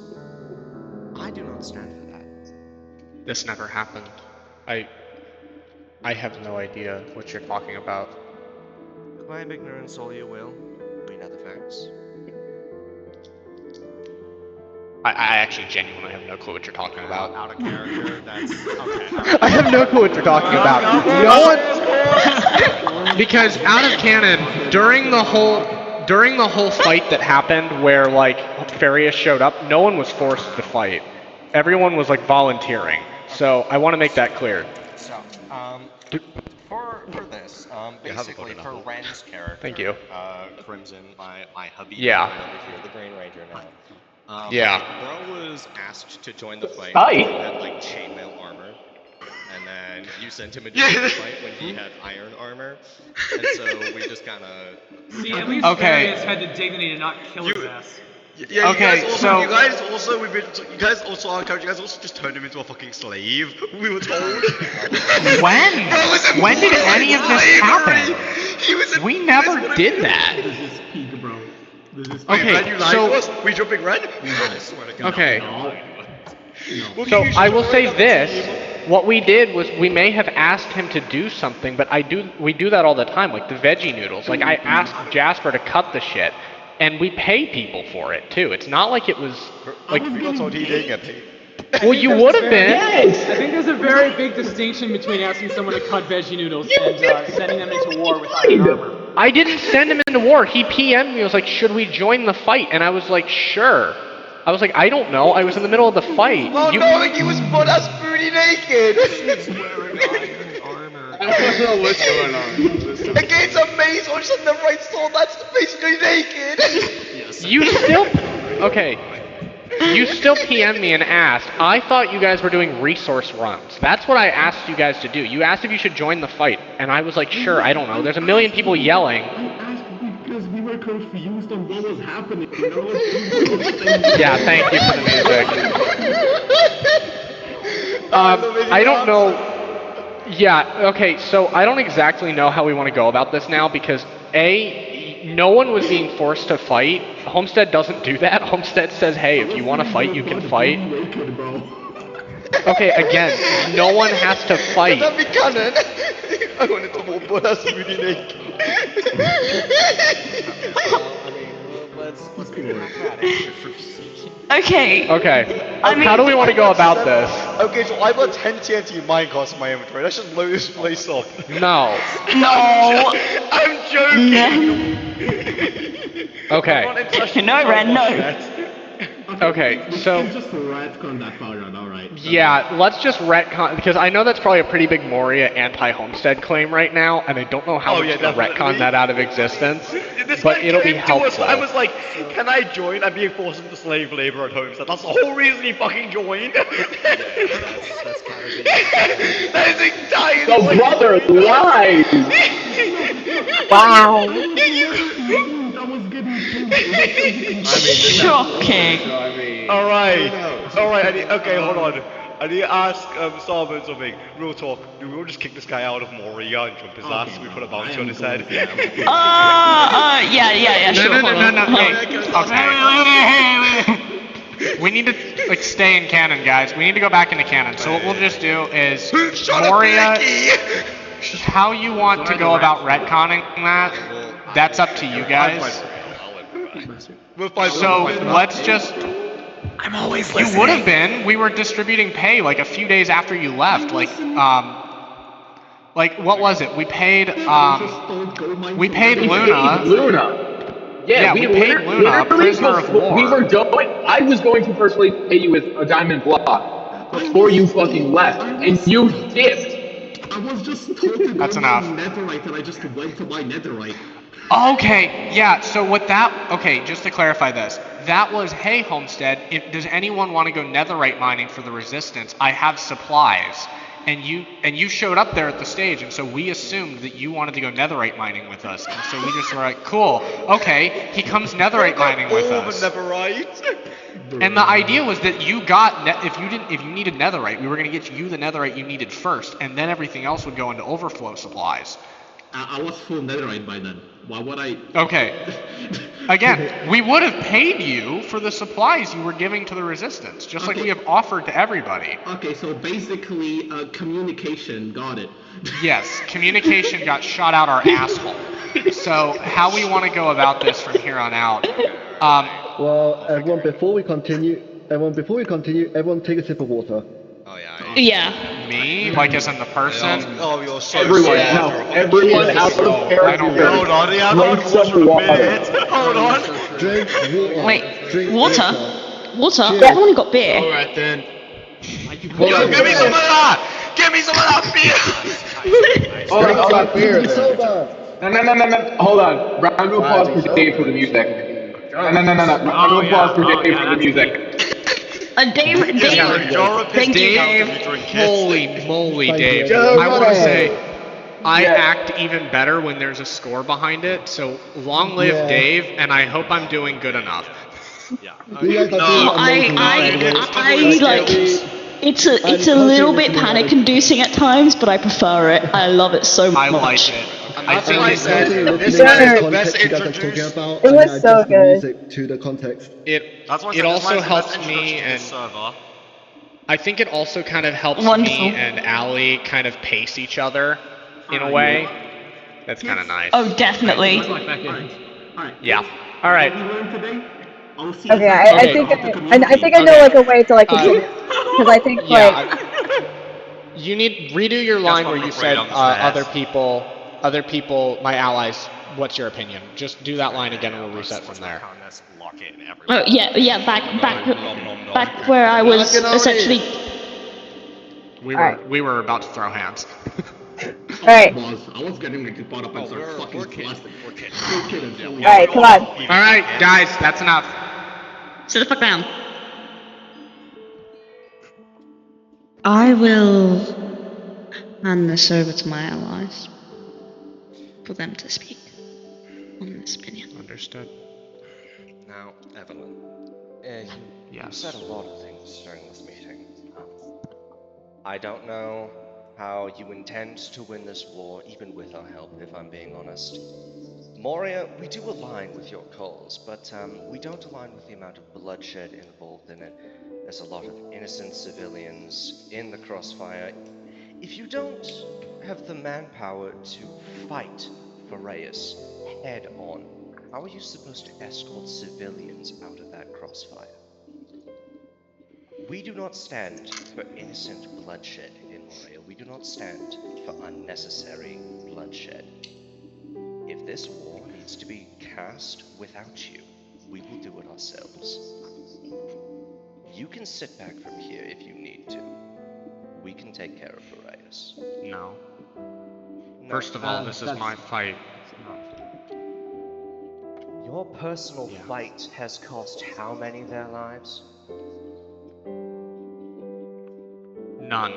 I do not stand for that. This never happened. I have no idea what you're talking about. Claim ignorance all you will. We know the facts. I actually genuinely have no clue what you're talking about. Out of character, that's okay. I have no clue what you're talking about. No one, because out of canon, during the whole fight that happened where like Farius showed up, no one was forced to fight. Everyone was like volunteering. So I want to make that clear. So, for this, basically for Ren's character. Thank you. Crimson, my hubby. Yeah. Over here, the Green Ranger now. Yeah. Bro was asked to join the fight. Hi. He had like chainmail armor, and then you sent him to join the fight when he had iron armor, and so we just kind of. See, at least Okay. Farius had the dignity to not kill his ass. Yeah, Okay, you guys also on character, you guys also just turned him into a fucking slave. We were told. When? When did any of this happen? We never did that. This is peak, bro. This is Okay, Ren, you lied to us? We jumping Ren? I swear to God. Okay. Well, So you I should will join say us. this. What we did was we may have asked him to do something, but we do that all the time, like the veggie noodles. Like I asked Jasper to cut the shit, and we pay people for it too. It's not like it was like. We got told he didn't get paid. Well, you would have been. I think there's a very big distinction between asking someone to cut veggie noodles and sending them into war with iron armor. I didn't send him into war. He PM'd me. He was like, "Should we join the fight?" And I was like, "Sure." I was like, "I don't know." I was in the middle of the fight. Oh no, like he was butt ass booty naked. He's wearing iron armor. I don't know what's going on. Against a mace or just the right soul, that's basically naked. Yes. You still okay? You still PM'd me and asked. I thought you guys were doing resource runs. That's what I asked you guys to do. You asked if you should join the fight, and I was like, "Sure." I don't know. There's a million people yelling. I asked because we were confused on what was happening. None of us were on the same page. Yeah, thank you for the music. I don't know. Yeah, okay, so I don't exactly know how we want to go about this now because no one was being forced to fight. Homestead doesn't do that. Homestead says, hey, if you want to fight, you can fight. Naked, bro. Okay, again, no one has to fight. Can that be canon? I wanted to walk butt ass really naked. Well, I mean, let's be pragmatic here for a second. Okay. Okay, I mean, how do we want to go about this? Okay, so I've got 10 TNT minecarts in my inventory. Let's just blow this place up. No. No. I'm joking. Okay. No, Ren, no. Okay, so Just retcon that Valrod, alright. yeah, let's just retcon because I know that's probably a pretty big Moria anti-homestead claim right now, and I don't know how we're gonna retcon that out of existence. This But guy it'll be came to us. helpful. I was like, "Can I join?" I'm being forced into slave labor at home. So that's the whole reason he fucking joined. That's kind of That is entirely. The brother lies. Wow. I was getting paid. Shocking. So, I mean, All right, who knows? all right. Okay, hold on. I need to ask Starman something. Real talk. Do we all just kick this guy out of Moria and jump his ass? We put a bounty on his head. Yeah, sure. No. Hey. Okay. We need to stay in canon, guys. We need to go back into canon. So what we'll just do is Moria. How you want to go about retconning that? That's up to you guys. So let's just. I'm always You would have been. We were distributing pay like a few days after you left. Like what was it? We paid Luna. Luna. Yeah, we paid Luna, prisoner of war. We were going. I was going to personally pay you with a diamond block before you fucking left, and you dipped. I was just told to go That's enough. netherite and I just went to buy netherite. Okay, yeah, so just to clarify this, that was, hey Homestead, does anyone want to go netherite mining for the resistance? I have supplies. And you showed up there at the stage, and so we assumed that you wanted to go netherite mining with us. And so we just were like, cool, okay, he comes netherite mining with us. And the idea was that you got if you needed netherite, we were going to get you the netherite you needed first, and then everything else would go into overflow supplies. I was full netherite by then. Why would I? Okay. Again, we would have paid you for the supplies you were giving to the resistance, just like we have offered to everybody. Okay, so basically, communication. Got it. Yes, communication got shot out our asshole. So how we want to go about this from here on out? Well, everyone, before we continue, everyone take a sip of water. Oh yeah. Yeah. Me? Like as in the person? Oh, you're so Everyone, sad. no, everyone out of character. Hold on, I haven't Drink had water some in a water. minute. Hold on. Drink water. Wait, Drink water? Water? Cheers. I've only got beer. Alright then. Yo, give me some of that! Give me some of that beer! Hold on. Beer then. Sober. No. Hold on. Round of applause for Dave for the music. No. Round of applause for Dave for the music. Dave, thank you, Dave. Holy moly, Dave. I want to say, I act even better when there's a score behind it, so long live Dave, and I hope I'm doing good enough. You guys are doing amazing, by the way. It's a little bit panic-inducing at times, but I prefer it. I love it so much. I like it. I think I it's said this the man is the context best you guys are introduced. talking about, It and was I so adjust the good. music to the context. it also helps me, and I think it also kind of helps Wonderful. me and Allie kind of pace each other in a way. That's kind of nice. Oh, definitely. Alright. Yeah. All right. What we learned today? Okay, I think I know like a way to like continue because I think like You need redo your line where you said other people, my allies. What's your opinion? Just do that line again, and we'll reset from there. Oh yeah. Back where I was essentially. We were about to throw hands. Alright. I was getting like bought up and start fucking plastic. Alright, come on. Alright, guys, that's enough. Sit the fuck down. I will hand this over to my allies for them to speak. on this minion. Understood. Now, Evelyn, you said a lot of things during this meeting. I don't know how you intend to win this war, even with our help, if I'm being honest. Moria, we do align with your cause, but we don't align with the amount of bloodshed involved in it. There's a lot of innocent civilians in the crossfire. If you don't have the manpower to fight Pharreus head on, how are you supposed to escort civilians out of that crossfire? We do not stand for innocent bloodshed in Moria. We do not stand for unnecessary bloodshed. If this war needs to be cast without you, we will do it ourselves. You can sit back from here if you need to. We can take care of Pharreus. No. First of all, this is my fight. Your personal fight has cost how many their lives? None.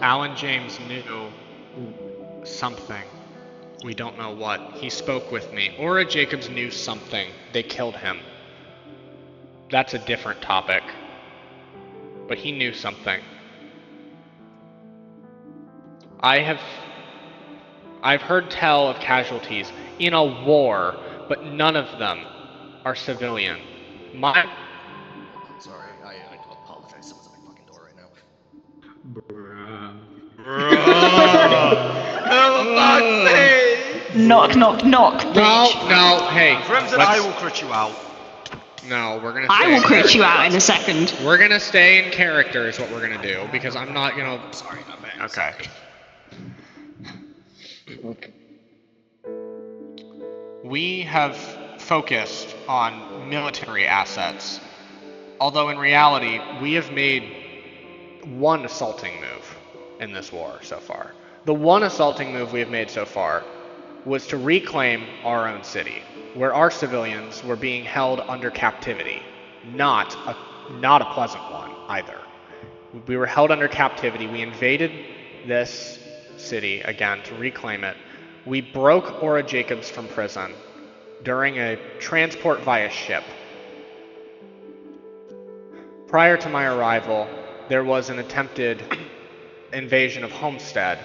Alan James knew something. We don't know what. He spoke with me. Aura Jacobs knew something. They killed him. That's a different topic. But he knew something. I've heard tell of casualties in a war, but none of them are civilian. Sorry, I do apologize. Someone's at my fucking door right now. Knock, knock, knock, bitch. No, hey. Crimson, I will crit you out. No, we're gonna I will crit you out in a second. We're gonna stay in character is what we're gonna do, because I'm not gonna... Sorry, not bad. Okay. We have focused on military assets, although in reality, we have made one assaulting move in this war so far. The one assaulting move we have made so far was to reclaim our own city, where our civilians were being held under captivity. Not a pleasant one, either. We were held under captivity. We invaded this city, again, to reclaim it. We broke Aura Jacobs from prison during a transport via ship. Prior to my arrival, there was an attempted invasion of Homestead,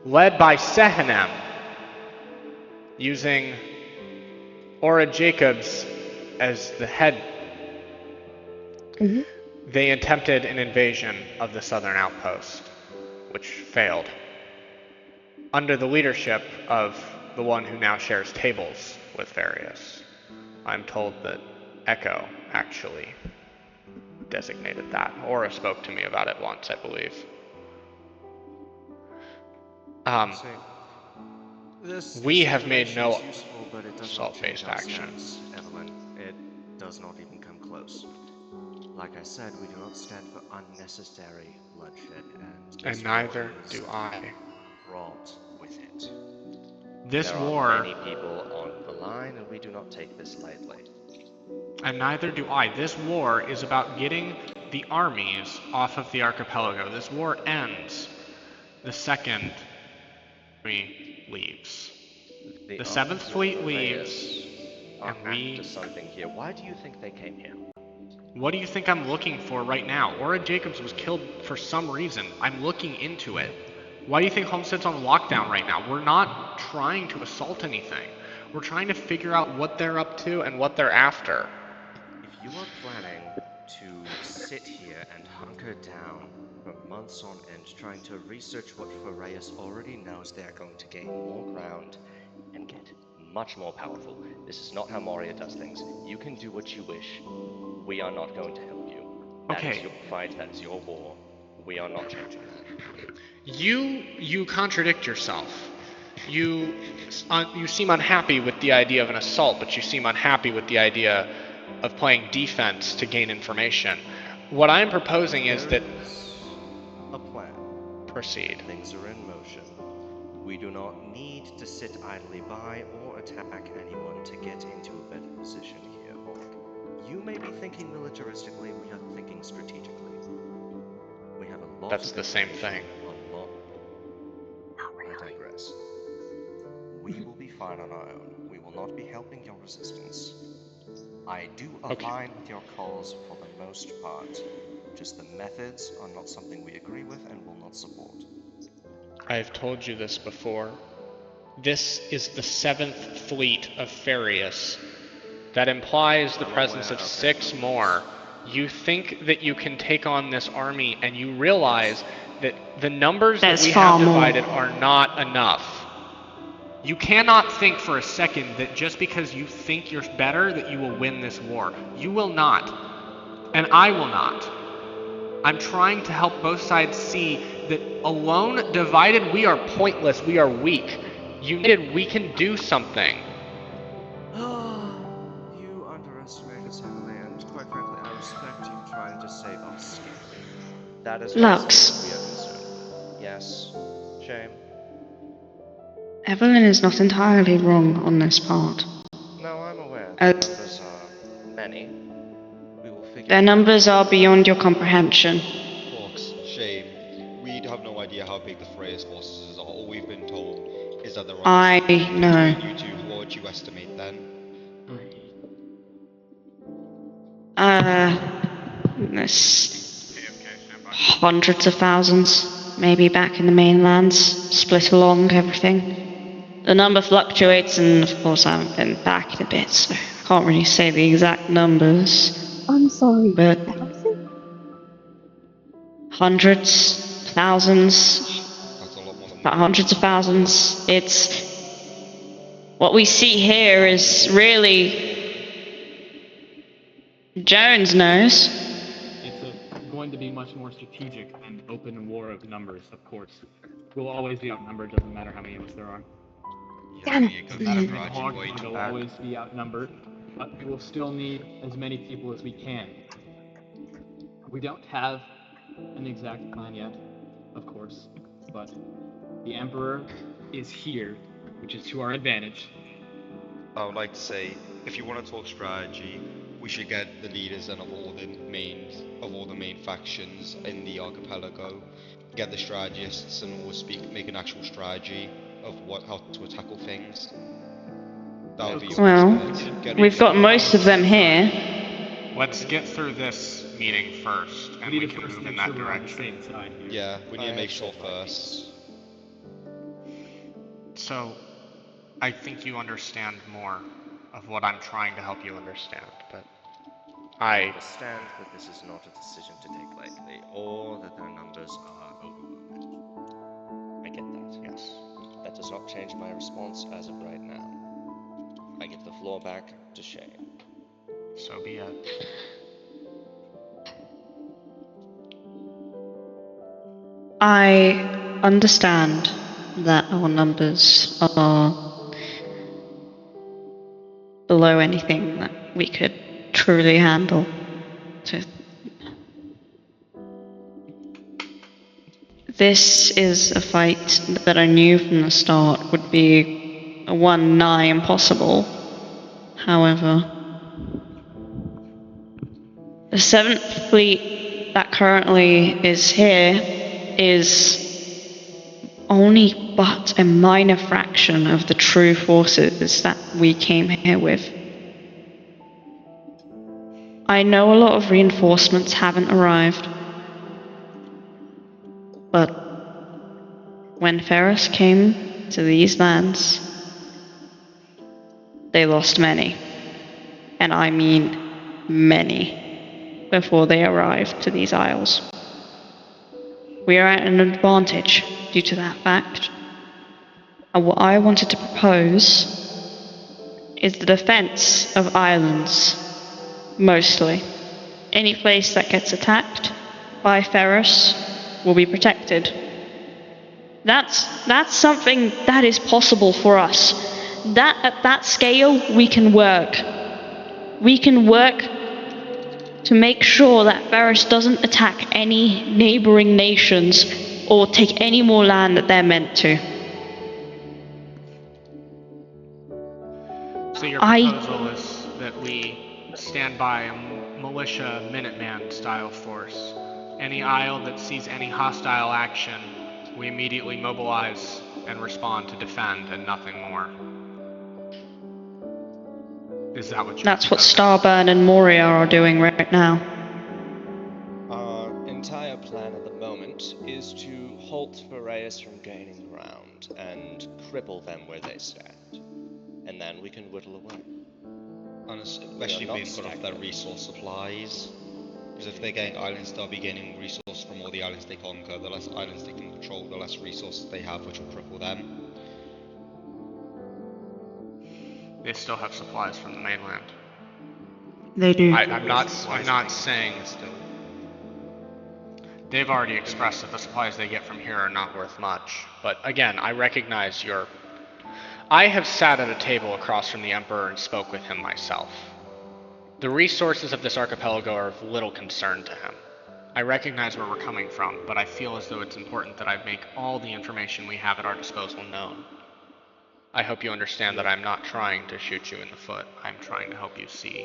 led by Sehenem, using Aura Jacobs as the head. They attempted an invasion of the southern outpost, which failed, under the leadership of the one who now shares tables with Various. I'm told that Echo actually designated that. Aura spoke to me about it once, I believe. We have made no assault-based actions. Evelyn, it does not even come close. Like I said, we do not stand for unnecessary bloodshed, and neither do I. Fraught with it. This there war... are many people on the line, and we do not take this lightly. And neither do I. This war is about getting the armies off of the archipelago. This war ends the second army leaves. The 7th Fleet leaves, and we... after something here. Why do you think they came here? What do you think I'm looking for right now? Aura Jacobs was killed for some reason. I'm looking into it. Why do you think Homestead's on lockdown right now? We're not trying to assault anything. We're trying to figure out what they're up to and what they're after. If you are planning to sit here and hunker down for months on end trying to research what Pharreus already knows, they are going to gain more ground and get much more powerful. This is not how Moria does things. You can do what you wish. We are not going to help you. That is your fight, that is your war. We are not changing that. You contradict yourself. You seem unhappy with the idea of an assault, but you seem unhappy with the idea of playing defense to gain information. What I'm proposing is that... a plan. Proceed. Things are in motion. We do not need to sit idly by or attack anyone to get into a better position here, Hawk. You may be thinking militaristically, we are thinking strategically. We have a lot That's the same thing. I digress. We will be fine on our own. We will not be helping your resistance. I do align with your calls for the most part. Just the methods are not something we agree with and will not support. I've told you this before. This is the 7th fleet of Farius. That implies the presence of 6 more. You think that you can take on this army, and you realize that the numbers that we have divided are not enough. You cannot think for a second that just because you think you're better that you will win this war. You will not. And I will not. I'm trying to help both sides see that alone, divided, we are pointless, we are weak. United, we can do something. You underestimate us heavily, and quite frankly, I respect you trying to save us skin. That is also what we are concerned with. Yes, Shame? Evelyn is not entirely wrong on this part. No, I'm aware. The numbers are many. We will figure Their numbers are beyond your comprehension. Fox, Shame. We have no idea how big the Freya's forces are. All we've been told is that there are I know. between you two. What would you estimate then? There's hundreds of thousands, maybe back in the mainlands, split along everything. The number fluctuates, and of course I haven't been back in a bit, so I can't really say the exact numbers. I'm sorry, but 1,000? hundreds, thousands, That's a lot more than about hundreds of thousands. It's what we see here is really Jones knows. It's going to be much more strategic than open war of numbers, of course. We'll always be outnumbered, doesn't matter how many of us there are. Damn it. We'll always be outnumbered, but we will still need as many people as we can. We don't have an exact plan yet, of course, but the Emperor is here, which is to our advantage. I would like to say, if you want to talk strategy, we should get the leaders and of all the main factions in the archipelago, get the strategists, and we'll make an actual strategy of how to tackle things. That would be your best bet. We've got most of them here. Let's get through this meeting first, and we can move in that direction. Yeah, we need to make sure first. So, I think you understand more of what I'm trying to help you understand, but I understand that this is not a decision to take lightly, or that their numbers are overwhelming. I get that. Yes. That does not change my response as of right now. I give the floor back to Shane. So be it. I understand that our numbers are below anything that we could truly handle. This is a fight that I knew from the start would be a one nigh impossible. However, the 7th Fleet that currently is here is only but a minor fraction of the true forces that we came here with. I know a lot of reinforcements haven't arrived, but when Ferris came to these lands, they lost many, and I mean many, before they arrived to these isles. We are at an advantage due to that fact, and what I wanted to propose is the defense of islands, mostly. Any place that gets attacked by Ferris will be protected. That's something that is possible for us. At that scale, we can work. We can work to make sure that Ferris doesn't attack any neighboring nations or take any more land that they're meant to. So your proposal is that we stand by a militia Minuteman style force. Any isle that sees any hostile action, We immediately mobilize and respond to defend and nothing more. Is that what you... That's what Starburn and Moria are doing right now. Our entire plan at the moment is to halt Piraeus from gaining ground and cripple them where they stand. And then we can whittle away. Especially being cut off their resource supplies. Because if they're getting islands, they'll be gaining resources from all the islands they conquer. The less islands they can control, the less resources they have, which will cripple them. They still have supplies from the mainland. They do. I'm not saying they've already expressed that the supplies they get from here are not worth much. But again, I recognize I have sat at a table across from the Emperor and spoke with him myself. The resources of this archipelago are of little concern to him. I recognize where we're coming from, but I feel as though it's important that I make all the information we have at our disposal known. I hope you understand that I'm not trying to shoot you in the foot. I'm trying to help you see.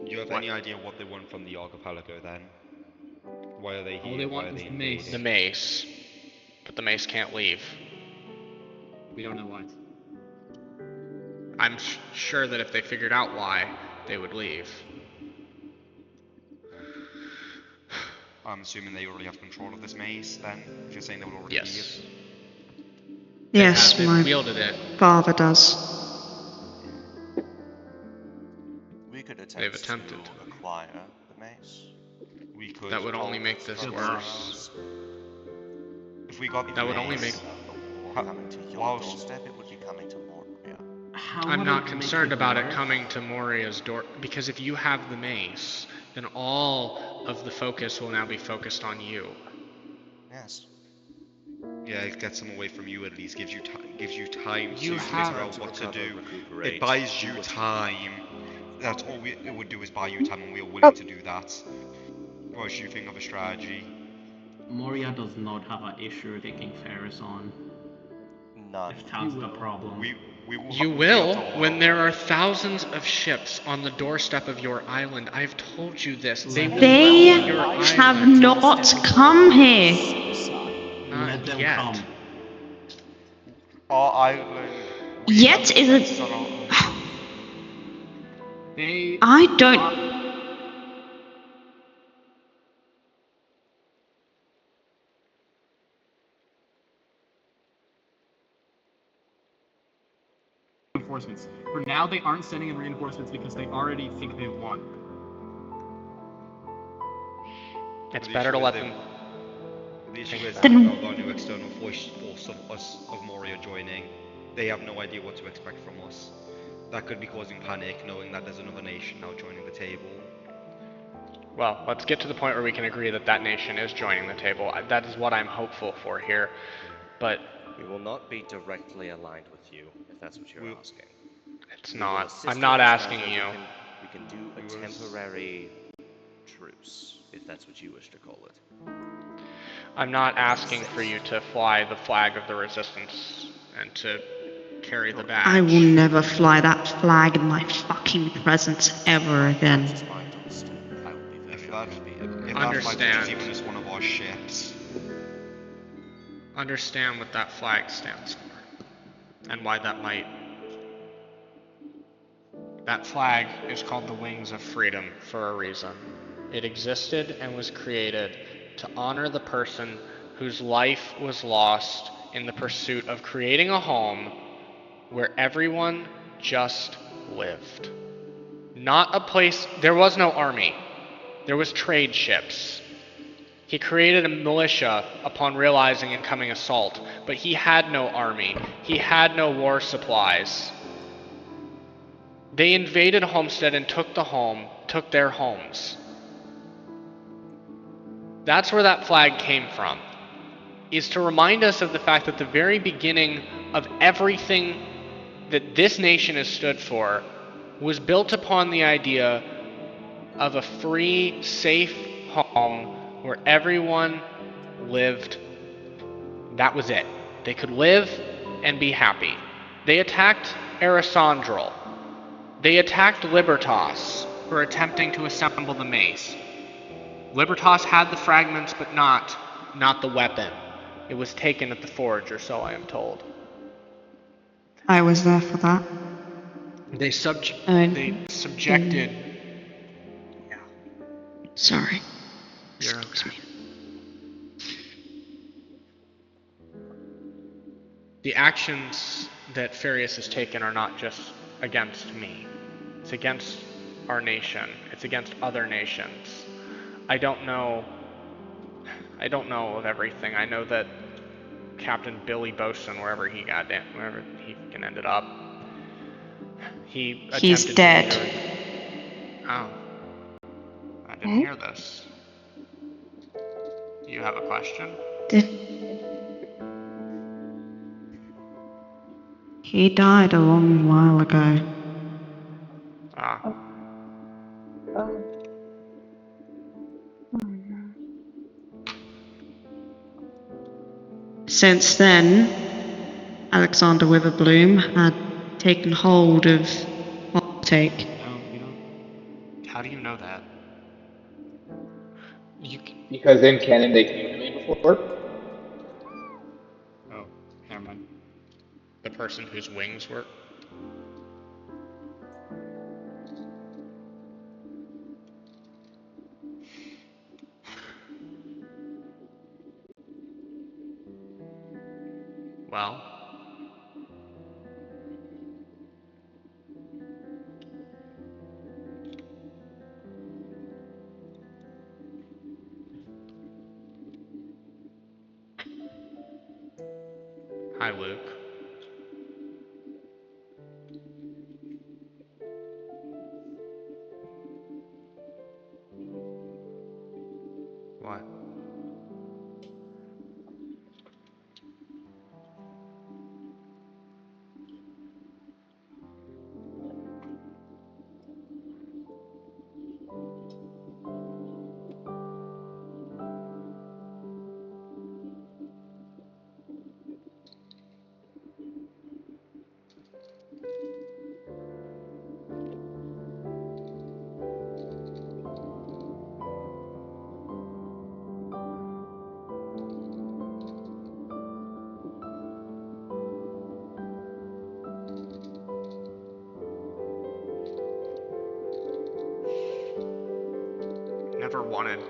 Do you have any idea what they want from the archipelago then? Why are they here? All they want is the mace. The mace. But the mace can't leave. We don't know why. I'm sure that if they figured out why, they would leave. I'm assuming they already have control of this mace then? If you're saying they will already Yes. leave? Yes, my wielded it. father does. We could They've attempted to acquire the mace. We could. That would only make this worse. If we got that would only make... Coming to your doorstep, it would be coming to Moria. I'm not concerned about it coming to Moria's door, because if you have the mace, then all of the focus will now be focused on you. Yes. Yeah, it gets them away from you at least, gives you time to figure out what to do. It buys you time. That's all it would do is buy you time, and we are willing to do that. What do you think of a strategy? Moria does not have an issue taking Ferris on. None. If that's the problem. You will when there are thousands of ships on the doorstep of your island. I've told you this. They have not come here. Let them yet. come. Our island. Yet is a... I don't... Reinforcements. For now, they aren't sending in reinforcements because they already think they've won. It's better to let them... The issue is that our new external force of Moria joining, they have no idea what to expect from us. That could be causing panic, knowing that there's another nation now joining the table. Well, let's get to the point where we can agree that that nation is joining the table. That is what I'm hopeful for here, but... We will not be directly aligned with you, if that's what you're asking. It's not. I'm not asking you. We can do a temporary truce, if that's what you wish to call it. I'm not asking for you to fly the flag of the resistance and to carry the badge. I will never fly that flag in my fucking presence ever again. If that flag is even just one of our ships. Understand what that flag stands for, and why that might. That flag is called the Wings of Freedom for a reason. It existed and was created to honor the person whose life was lost in the pursuit of creating a home where everyone just lived. Not a place, there was no army, there was trade ships. He created a militia upon realizing incoming assault, but he had no army. He had no war supplies. They invaded Homestead and took their homes. That's where that flag came from, is to remind us of the fact that the very beginning of everything that this nation has stood for was built upon the idea of a free, safe home where everyone lived. That was it. They could live and be happy. They attacked Erisandral. They attacked Libertas for attempting to assemble the mace. Libertas had the fragments, but not the weapon. It was taken at the forge, or so I am told. I was there for that. They subjected. Yeah. Sorry. You're okay. The actions that Farius has taken are not just against me. It's against our nation. It's against other nations. I don't know of everything. I know that Captain Billy Bosun, wherever he ended up, He's dead. Oh. I didn't hear this. You have a question? He died a long while ago. Since then, Alexander Witherbloom had taken hold of take. How do you know that? Because in canon they came to me before. Oh, never mind. The person whose wings were. Well. Hi, Luke. What? Never wanted.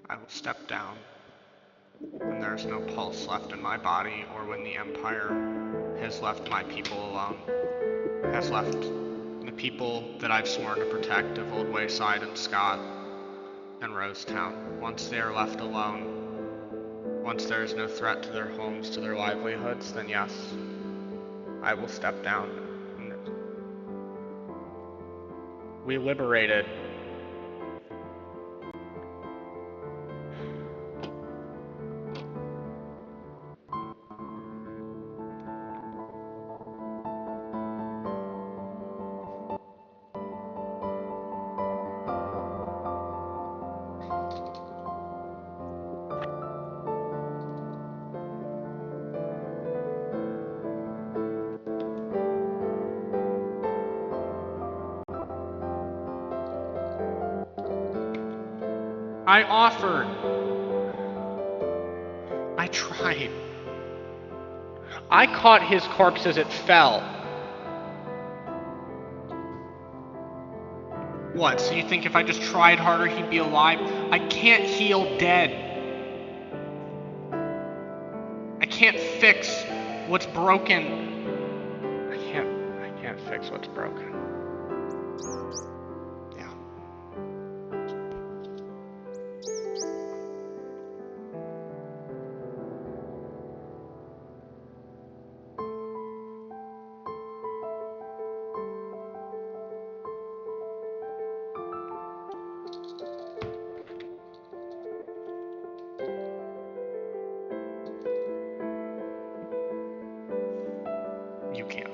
I will step down when there is no pulse left in my body, or when the Empire has left my people alone. Has left the people that I've sworn to protect of Old Wayside and Scott and Rosetown. Once they are left alone, once there is no threat to their homes, to their livelihoods, then yes, I will step down. We liberated I offered. I tried. I caught his corpse as it fell. What, so you think if I just tried harder he'd be alive? I can't heal dead. I can't fix what's broken. fix what's broken. Yeah. You can't.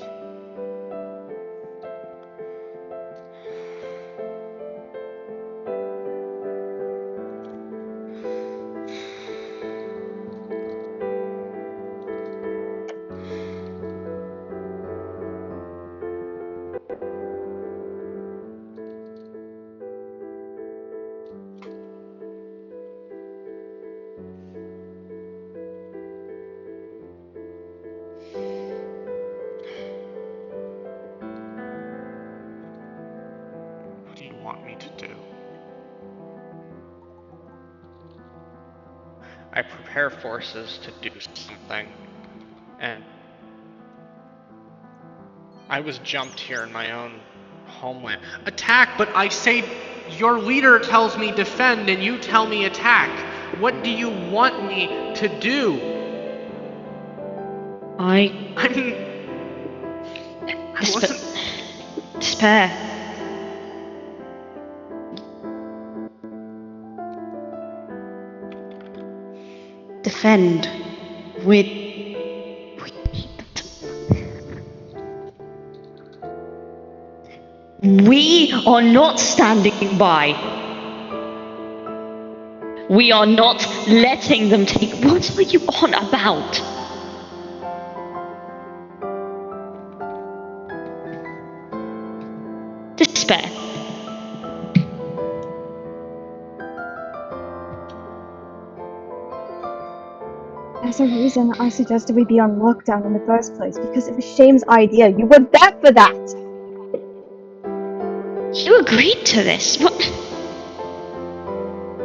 What do you want me to do? I prepare forces to do something, and I was jumped here in my own homeland. Attack, but I say your leader tells me defend and you tell me attack. What do you want me to do? I mean, I wasn't... Despair. Defend. We are not standing by. We are not letting them take. What are you on about? Despair. There's a reason I suggested we be on lockdown in the first place, because it was Shame's idea. You were there for that! You agreed to this. What?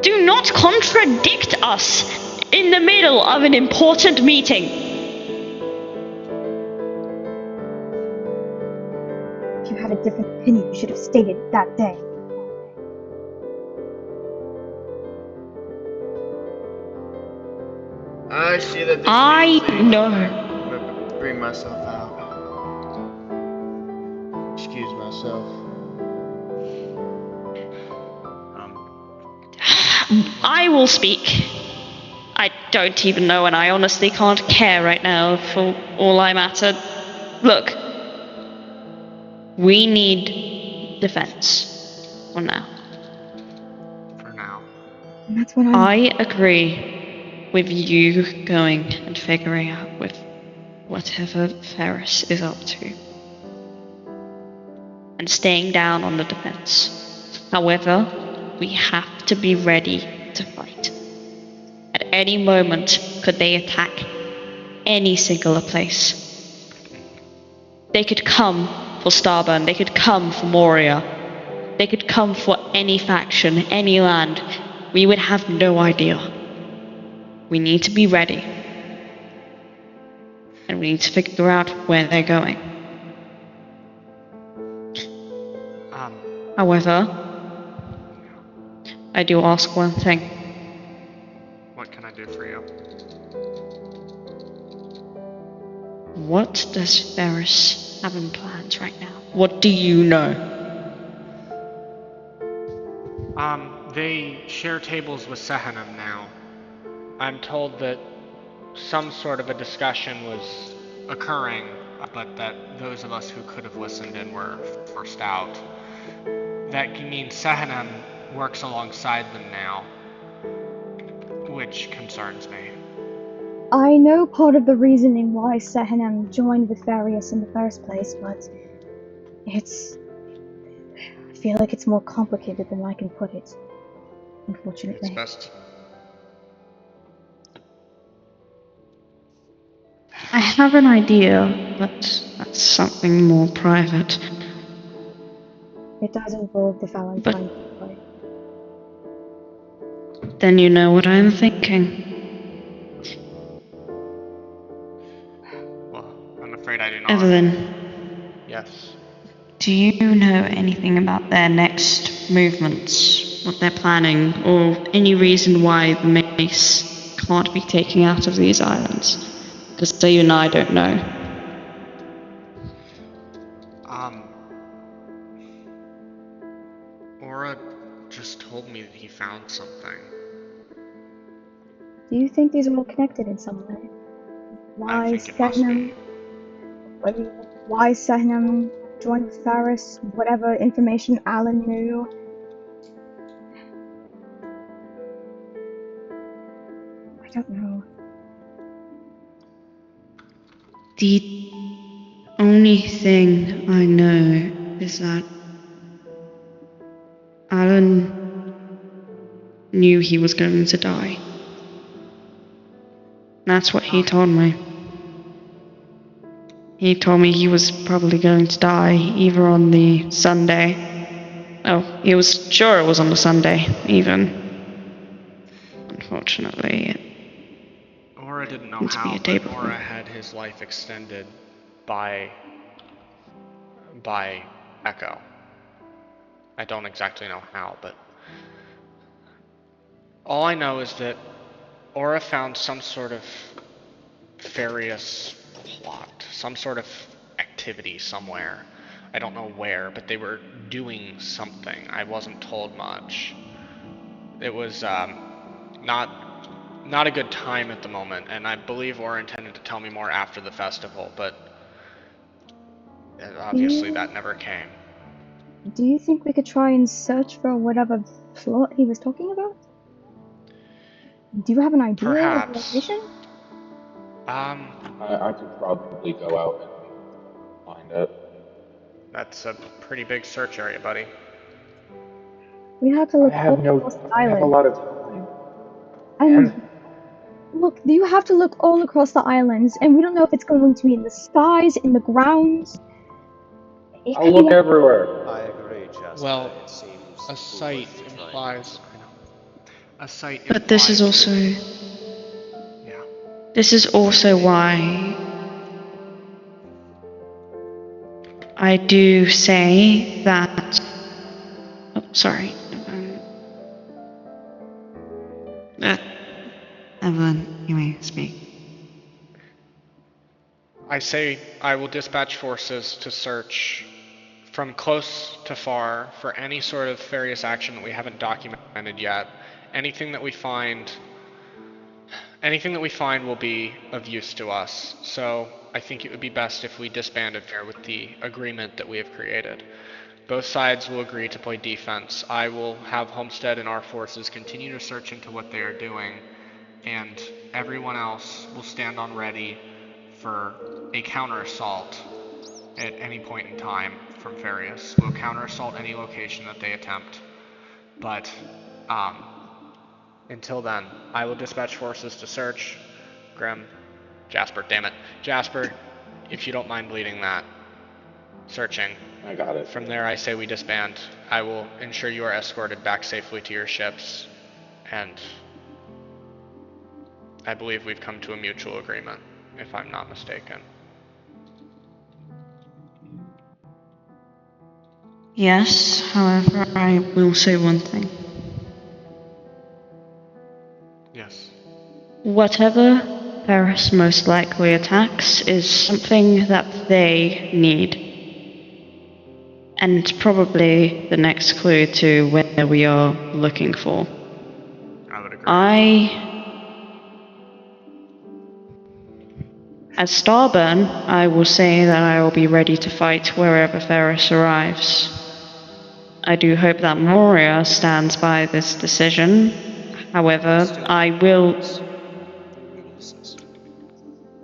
Do not contradict us in the middle of an important meeting. If you had a different opinion, you should have stated it that day. I see that this bring myself out. Excuse myself. I will speak. I don't even know, and I honestly can't care right now for all I matter. Look, we need defense for now. For now. And that's what I agree with you going and figuring out with whatever Ferris is up to. And staying down on the defense. However, we have to be ready to fight. At any moment, could they attack any singular place? They could come for Starburn, they could come for Moria, they could come for any faction, any land. We would have no idea. We need to be ready. And we need to figure out where they're going. However, I do ask one thing. What can I do for you? What does Ferris have in plans right now? What do you know? They share tables with Sehanum now. I'm told that some sort of a discussion was occurring, but that those of us who could have listened in were forced out. That means Sehanum works alongside them now, which concerns me. I know part of the reasoning why Sehanum joined with Various in the first place, but I feel like it's more complicated than I can put it, unfortunately. It's best. I have an idea, but that's something more private. It does involve the Valentine play. Then you know what I'm thinking. Well, I'm afraid I do not. Evelyn. Yes. Do you know anything about their next movements, what they're planning, or any reason why the mace can't be taken out of these islands? Because you and I don't know. Aura just told me that he found something. Do you think these are all connected in some way? I think it must be. Why Sehnam joined with Faris? Whatever information Alan knew. I don't know. The only thing I know is that Alan knew he was going to die. That's what he told me. He told me he was probably going to die either on the Sunday. Oh, he was sure it was on the Sunday, even. Unfortunately, Aura didn't know it to be how, a day but before. Aura had his life extended by Echo. I don't exactly know how, but all I know is that Aura found some sort of nefarious plot, some sort of activity somewhere. I don't know where, but they were doing something. I wasn't told much. It was not a good time at the moment, and I believe Aura intended to tell me more after the festival, but obviously that never came. Do you think we could try and search for whatever plot he was talking about? Do you have an idea of the location? I could probably go out and find it. That's a pretty big search area, buddy. We have to look all across the I have a island. lot of time. And look, you have to look all across the islands, and we don't know if it's going to be in the skies, in the grounds. I'll look everywhere. I agree, Jasper. Well, it seems a site implies. A site implies. But this is also. Yeah. This is also why I do say that. Oh, sorry. Evelyn, you may speak. I say I will dispatch forces to search from close to far for any sort of nefarious action that we haven't documented yet. Anything that we find will be of use to us. So I think it would be best if we disbanded here with the agreement that we have created. Both sides will agree to play defense. I will have Homestead and our forces continue to search into what they are doing, and everyone else will stand on ready for a counter-assault at any point in time from Farius. We'll counter-assault any location that they attempt. But until then, I will dispatch forces to search. Jasper, damn it. Jasper, if you don't mind leading that. Searching. I got it. From there, I say we disband. I will ensure you are escorted back safely to your ships, and I believe we've come to a mutual agreement, if I'm not mistaken. Yes, however, I will say one thing. Yes. Whatever Paris most likely attacks is something that they need. And probably the next clue to where we are looking for. I would agree. As Starburn, I will say that I will be ready to fight wherever Ferris arrives. I do hope that Moria stands by this decision. However, I will... We will assist.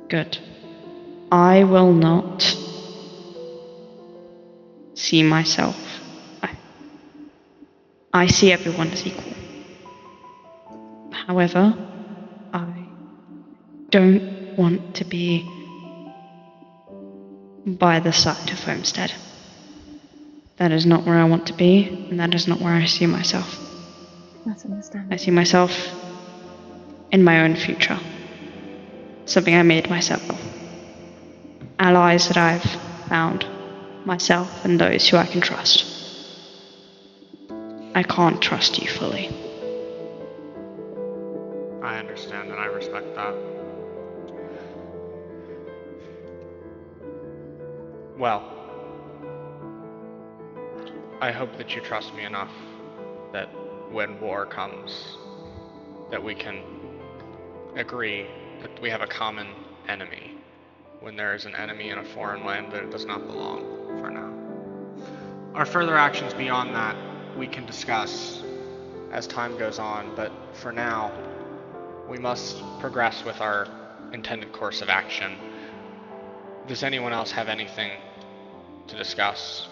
Good. I will not see myself. I see everyone as equal. However, I don't want to be by the side of Homestead. That is not where I want to be, and that is not where I see myself. That's understandable. I see myself in my own future. Something I made myself. Allies that I've found. myself and those who I can trust. I can't trust you fully. I understand and I respect that. Well, I hope that you trust me enough that when war comes, that we can agree that we have a common enemy when there is an enemy in a foreign land that it does not belong for now. Our further actions beyond that we can discuss as time goes on, but for now, we must progress with our intended course of action. Does anyone else have anything to discuss?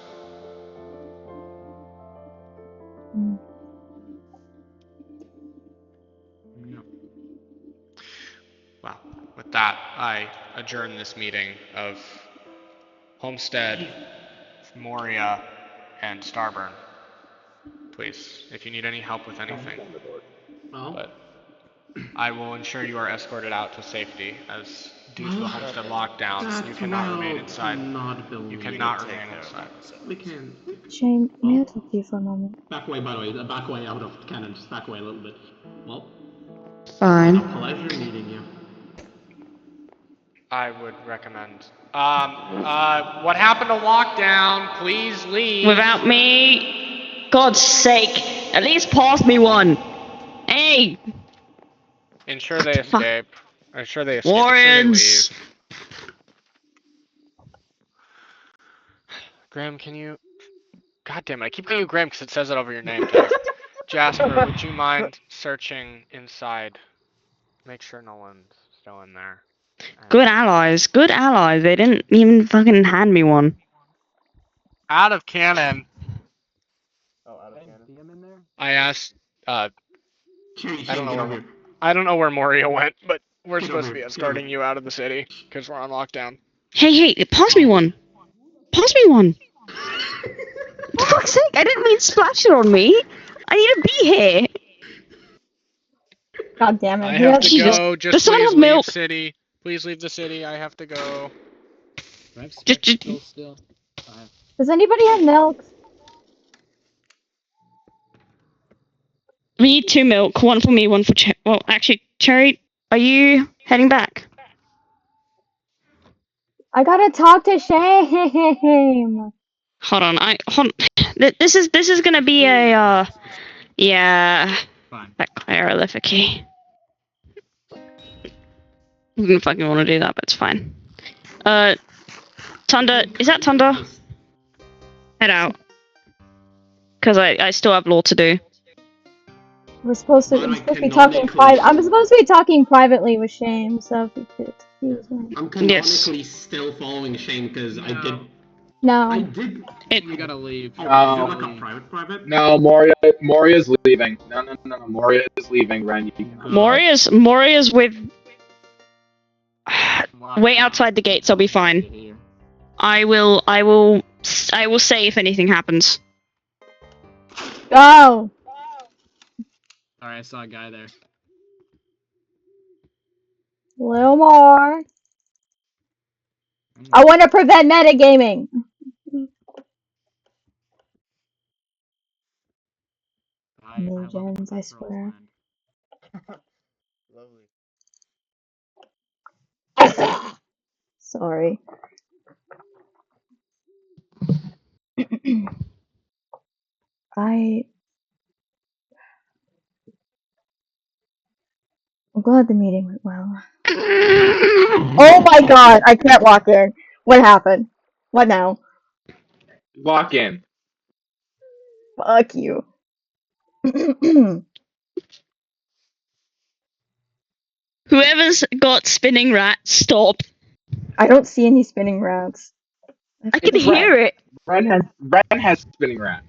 No. Well, with that, I adjourn this meeting of Homestead, Moria, and Starburn. Please, if you need any help with anything. But I will ensure you are escorted out to safety, as due to the Homestead lockdown, you cannot remain inside. You cannot remain inside. We can. Shane, may I talk to you for a moment? Back away, by the way. Back away out of cannon. Just back away a little bit. Well, Fine. a pleasure meeting you. I would recommend. What happened to lockdown? Please leave. Without me, God's sake, at least pass me one. Hey! Ensure they Fuck. escape. Ensure they escape. Warriors! Ensure they leave. Graham, can you... God damn it, I keep calling you Graham because it says it over your name tag. Jasper, would you mind searching inside? Make sure no one's still in there. Good allies. Good allies. They didn't even fucking hand me one. Out of cannon. Oh, out of cannon. See him in there? I asked, Shane, I don't know get where over here. I don't know where Moria went, but we're Get supposed over to be here. escorting you out of the city because we're on lockdown. Hey, pass me one. Pass me one. For fuck's sake, I didn't mean splash it on me. I need to be here. God damn I it. have to Jesus. go. Just Does someone please have leave milk? city. Please leave the city. I have to go. Do I have Just- spectacles still? I have. Does anybody have milk? We need 2 milk. One for me, one for Cherry. Well, actually, Cherry, are you heading back? I gotta talk to Shame. Hold on. This is gonna be a yeah. Fine. That hieroglyphic. I didn't fucking want to do that, but it's fine. Tunda, is that Tunda? Head out. Because I still have law to do. I'm supposed to be talking private. I'm supposed to be talking privately with Shame, so if you could excuse me. I'm canonically still following Shane because I did. No. I did. We gotta leave. Oh, No. is it like a private? No, Moria's leaving. No, Moria is leaving, Ren. You can Moria's with... Wait outside the gates, I'll be fine. I will say if anything happens. Go! Alright, I saw a guy there. A little more. I want to prevent metagaming. No gens, I swear. Lovely. Sorry. I'm glad the meeting went well. Oh my god, I can't walk in. What happened? What now? walk in. Fuck you. Whoever's got spinning rats, stop. I don't see any spinning rats. I can hear it. Ren has spinning rats.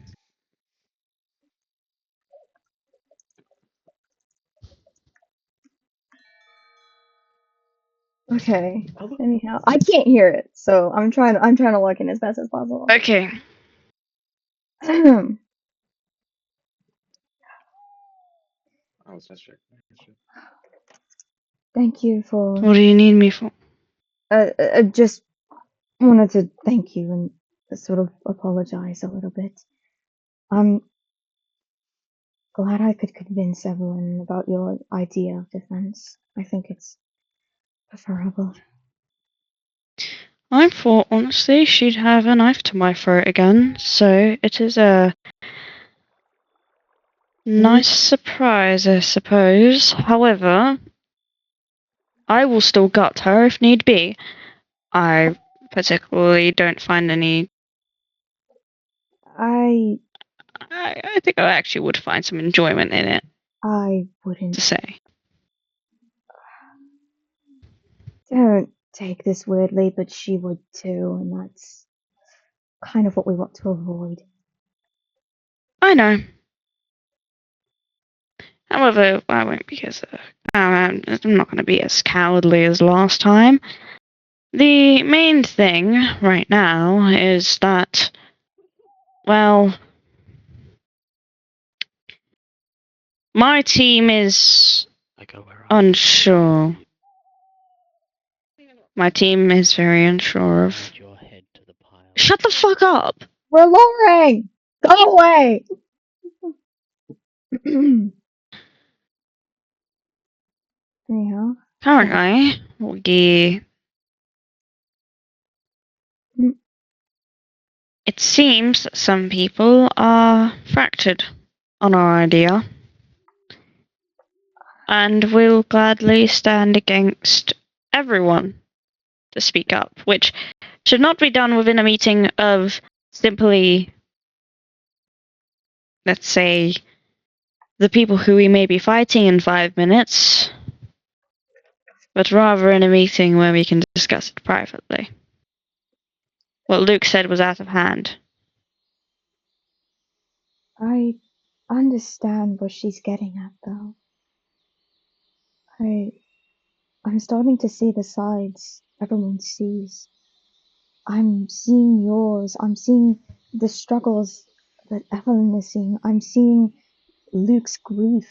Okay. Anyhow, I can't hear it, so I'm trying to look in as best as possible. Okay. Oh, that's true. Thank you for. What do you need me for? I just wanted to thank you and sort of apologize a little bit. I'm glad I could convince everyone about your idea of defense. I think it's preferable. I thought, honestly, she'd have a knife to my throat again, so it is a nice surprise, I suppose. However, I will still gut her if need be. I particularly don't find any. I think I actually would find some enjoyment in it, I wouldn't. to say. Don't take this weirdly, but she would too, and that's kind of what we want to avoid. I know. However, I won't be I'm not going to be as cowardly as last time. The main thing right now is that, well, my team is unsure. My team is very unsure of. Shut the fuck up! We're lowering! Go away! Anyhow. Currently, it seems that some people are fractured on our idea and will gladly stand against everyone to speak up, which should not be done within a meeting of simply, let's say, the people who we may be fighting in 5 minutes, but rather in a meeting where we can discuss it privately. What Luke said was out of hand. I understand what she's getting at, though. I'm starting to see the sides everyone sees. I'm seeing yours. I'm seeing the struggles that Evelyn is seeing. I'm seeing Luke's grief.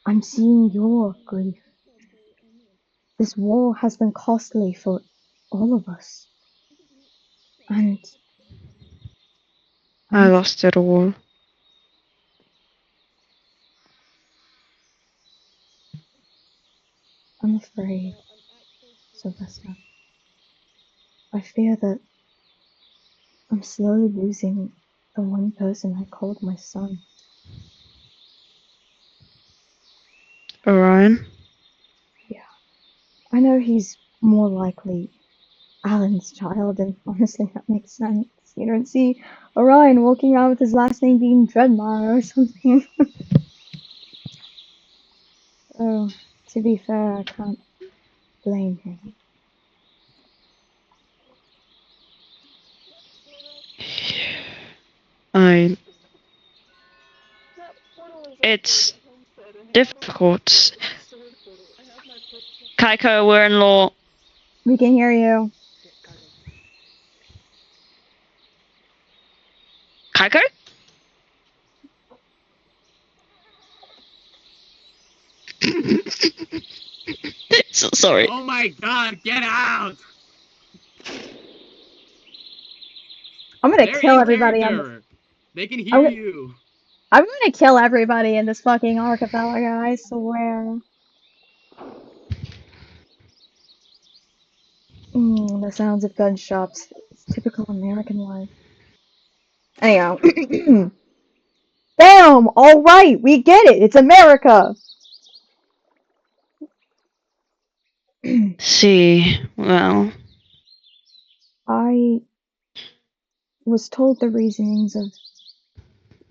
I'm seeing your grief. This war has been costly for all of us. And I lost it all. I'm afraid, Sylvester. I fear that I'm slowly losing the one person I called my son. Orion? Yeah. I know he's more likely Alan's child, and honestly, that makes sense. You don't see Orion walking around with his last name being Dreadmarrow or something. Oh, to be fair, I can't blame him. It's difficult. Kaiko, we're in law. We can hear you. Kaiko? So sorry. Oh my god, get out! I'm gonna They're kill in everybody on this. character. They can hear you. I'm gonna kill everybody in this fucking archipelago, I swear. The sounds of gunshots. It's typical American life. Anyhow. Damn! Alright, we get it! It's America! See, well. I was told the reasonings of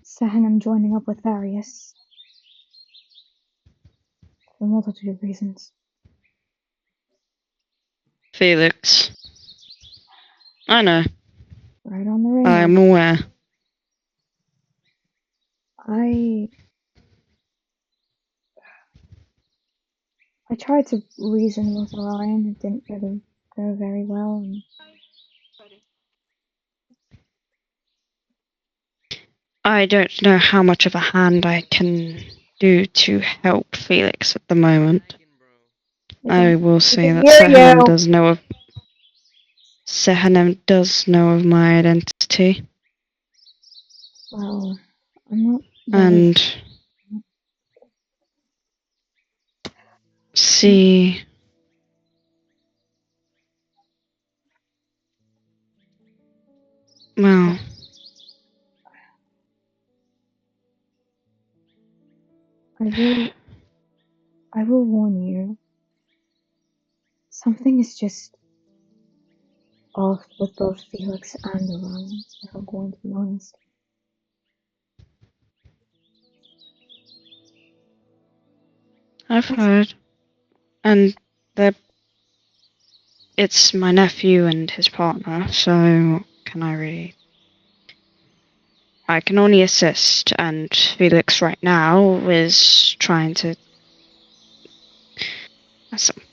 Sahanam joining up with Various. For a multitude of reasons. Felix. I know. Right on the ring. I'm aware. I tried to reason with Orion. It didn't really go very well. I don't know how much of a hand I can do to help Felix at the moment. I will say that Sehanem does know of my identity. Well, I'm not And see, well, I will warn you. Something is just off with both Felix and Orion, if I'm going to be honest. I've heard. And it's my nephew and his partner, so I can only assist, and Felix right now is trying to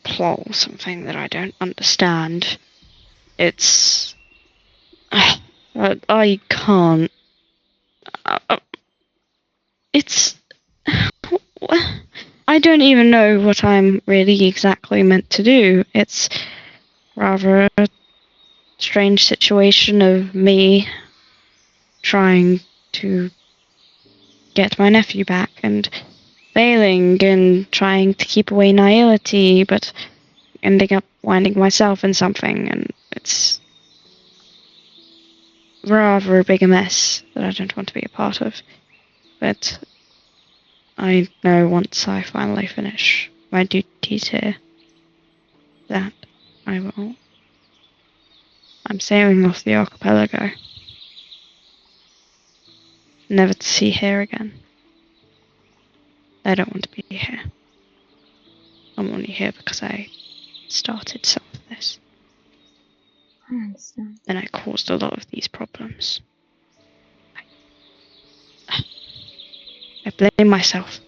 plot something that I don't understand. It's I can't. It's I don't even know what I'm really exactly meant to do. It's rather a strange situation of me trying to get my nephew back and failing and trying to keep away naivety, but ending up winding myself in something, and it's rather a big mess that I don't want to be a part of. But I know once I finally finish my duties here that I will. I'm sailing off the archipelago, never to see here again. I don't want to be here. I'm only here because I started some of this. I understand. And I caused a lot of these problems. I blame myself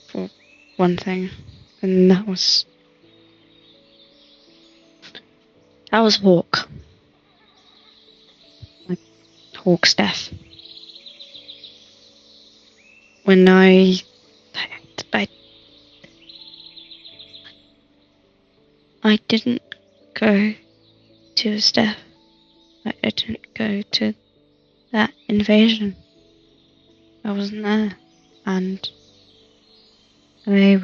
for one thing, and that was Hawk. Hawk's death. When I didn't go to his death. I didn't go to that invasion. I wasn't there. And I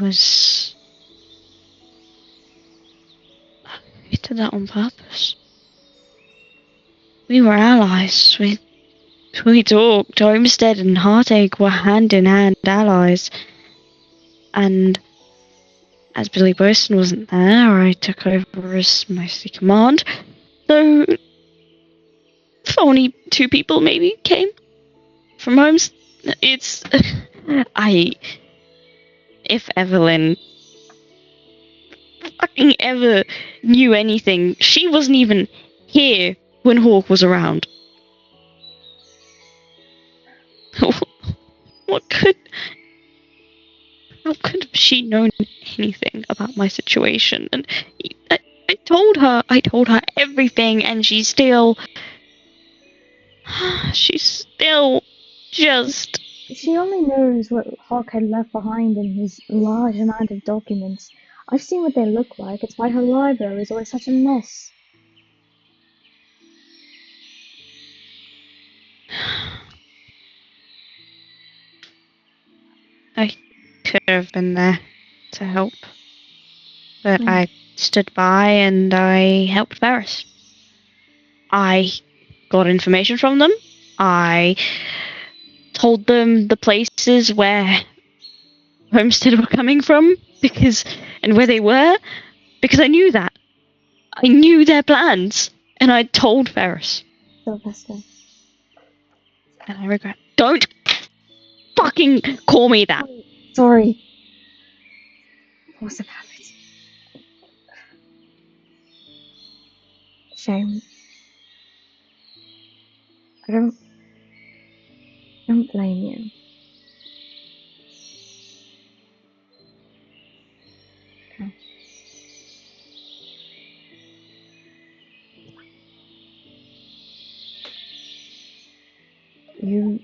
did that on purpose. We were allies. We talked. Homestead and Heartache were hand in hand allies. And as Billy Boyson wasn't there, I took over as mostly command. So only 2 people maybe came from Holmes. It's if Evelyn fucking ever knew anything, she wasn't even here when Hawk was around. How could she known anything about my situation? And I told her everything, and she's still just. She only knows what Hawk had left behind in his large amount of documents. I've seen what they look like. It's why her library is always such a mess. I could have been there to help, but I stood by and I helped Varys. I got information from them. I told them the places where Homestead were coming from and where they were, because I knew that. I knew their plans, and I told Ferris. Sylvester. And I regret. Don't fucking call me that. Sorry. Force of habit. Shame. I don't blame you. Okay. You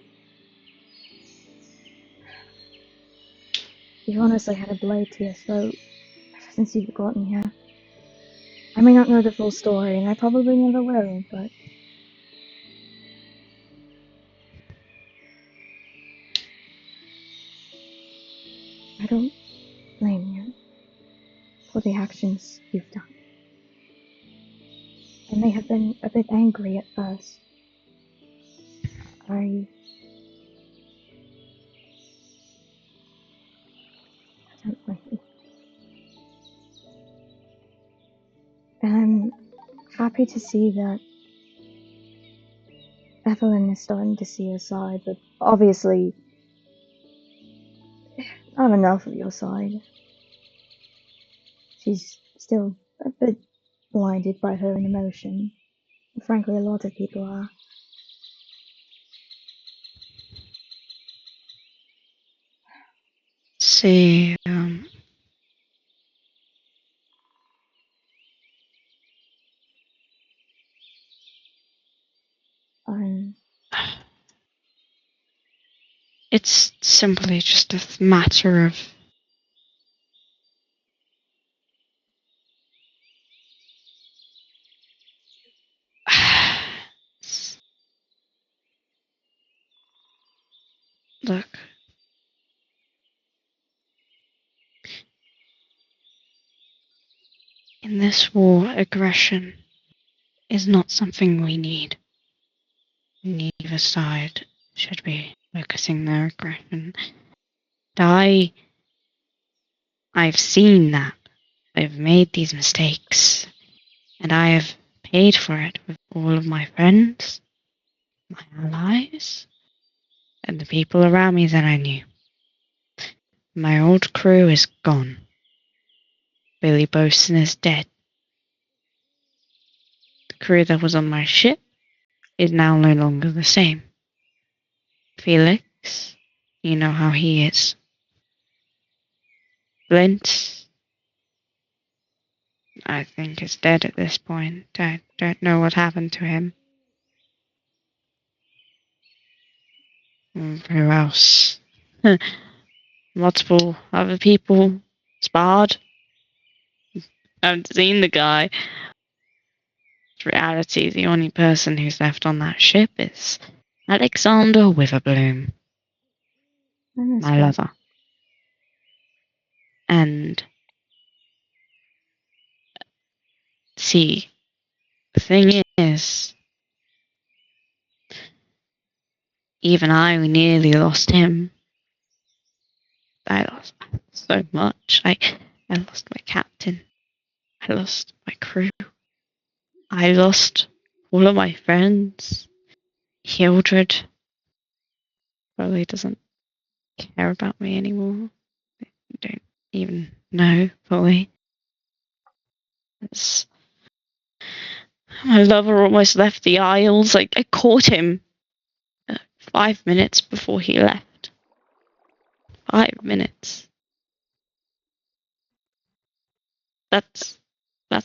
honestly had a blade to your throat ever since you've gotten here. I may not know the full story, and I probably never will, but I don't blame you for the actions you've done. I may have been a bit angry at first. I don't blame you. And I'm happy to see that Evelyn is starting to see your side, but obviously not enough of your side. She's still a bit blinded by her own emotion. Frankly, a lot of people are. See, it's simply just a matter of look. In this war, aggression is not something we need. Neither side should be focusing their aggression. I've seen that. I've made these mistakes, and I have paid for it with all of my friends, my allies, and the people around me that I knew. My old crew is gone. Billy Bosun is dead. The crew that was on my ship is now no longer the same. Felix, you know how he is. Flint, I think, is dead at this point. I don't know what happened to him. Who else? Multiple other people. Spard. I haven't seen the guy. In reality, the only person who's left on that ship is Alexander Witherbloom, my lover. And see, the thing is, even I nearly lost him. I lost so much. I lost my captain. I lost my crew. I lost all of my friends. Hildred probably doesn't care about me anymore. I don't even know fully. It's, my lover almost left the Isles. I caught him 5 minutes before he left. 5 minutes. That's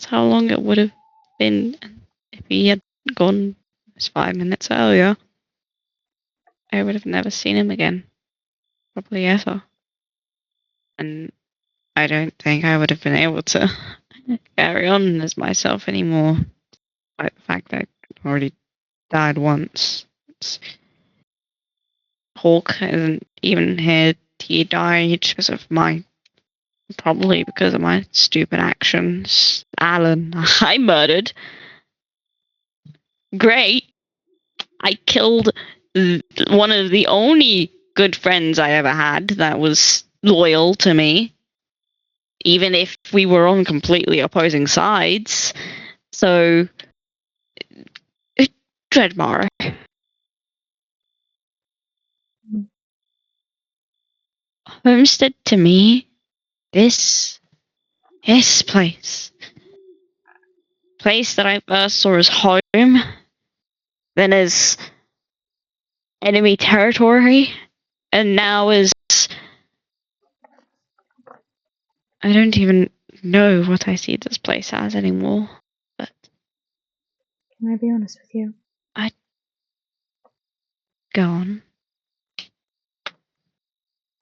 how long it would have been if he had gone just 5 minutes earlier. I would have never seen him again. Probably ever. And I don't think I would have been able to carry on as myself anymore. Like the fact that I already died once. Hawk isn't even here. He died because of probably because of my stupid actions. Alan, I murdered. Great. I killed one of the only good friends I ever had that was loyal to me, even if we were on completely opposing sides. So, Dreadmarrow. Homestead to me, this place that I first saw as home, then as enemy territory, and now as I don't even know what I see this place as anymore. But can I be honest with you? I go on.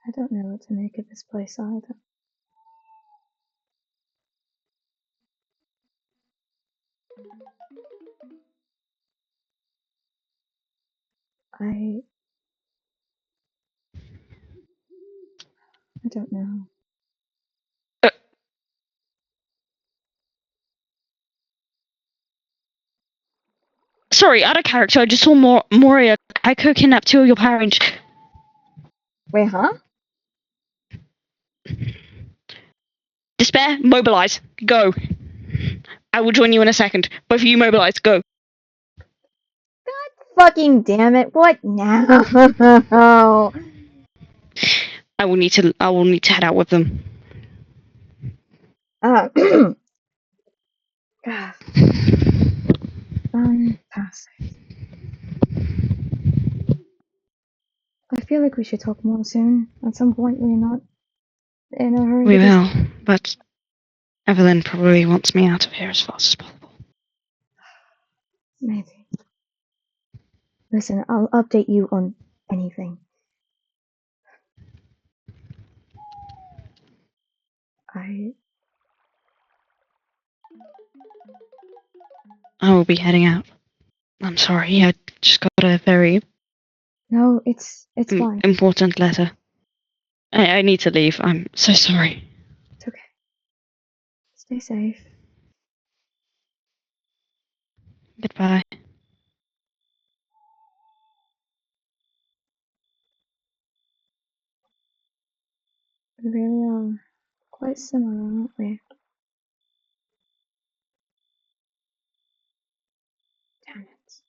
I don't know what to make of this place either. I don't know. Sorry, out of character. I just saw Moria. I co-kidnapped 2 of your Power Rangers. Wait, huh? Despair, mobilize. Go. I will join you in a second. Both of you mobilize. Go. Fucking damn it! What now? I will need to head out with them. Pass. I feel like we should talk more soon. At some point, we're not in a hurry. We will, but Evelyn probably wants me out of here as fast as possible. Maybe. Listen, I'll update you on anything. I will be heading out. I'm sorry, I just got a very No, it's fine. important letter. I need to leave. I'm so sorry. It's okay. Stay safe. Goodbye. We really are quite similar, aren't we? Damn it.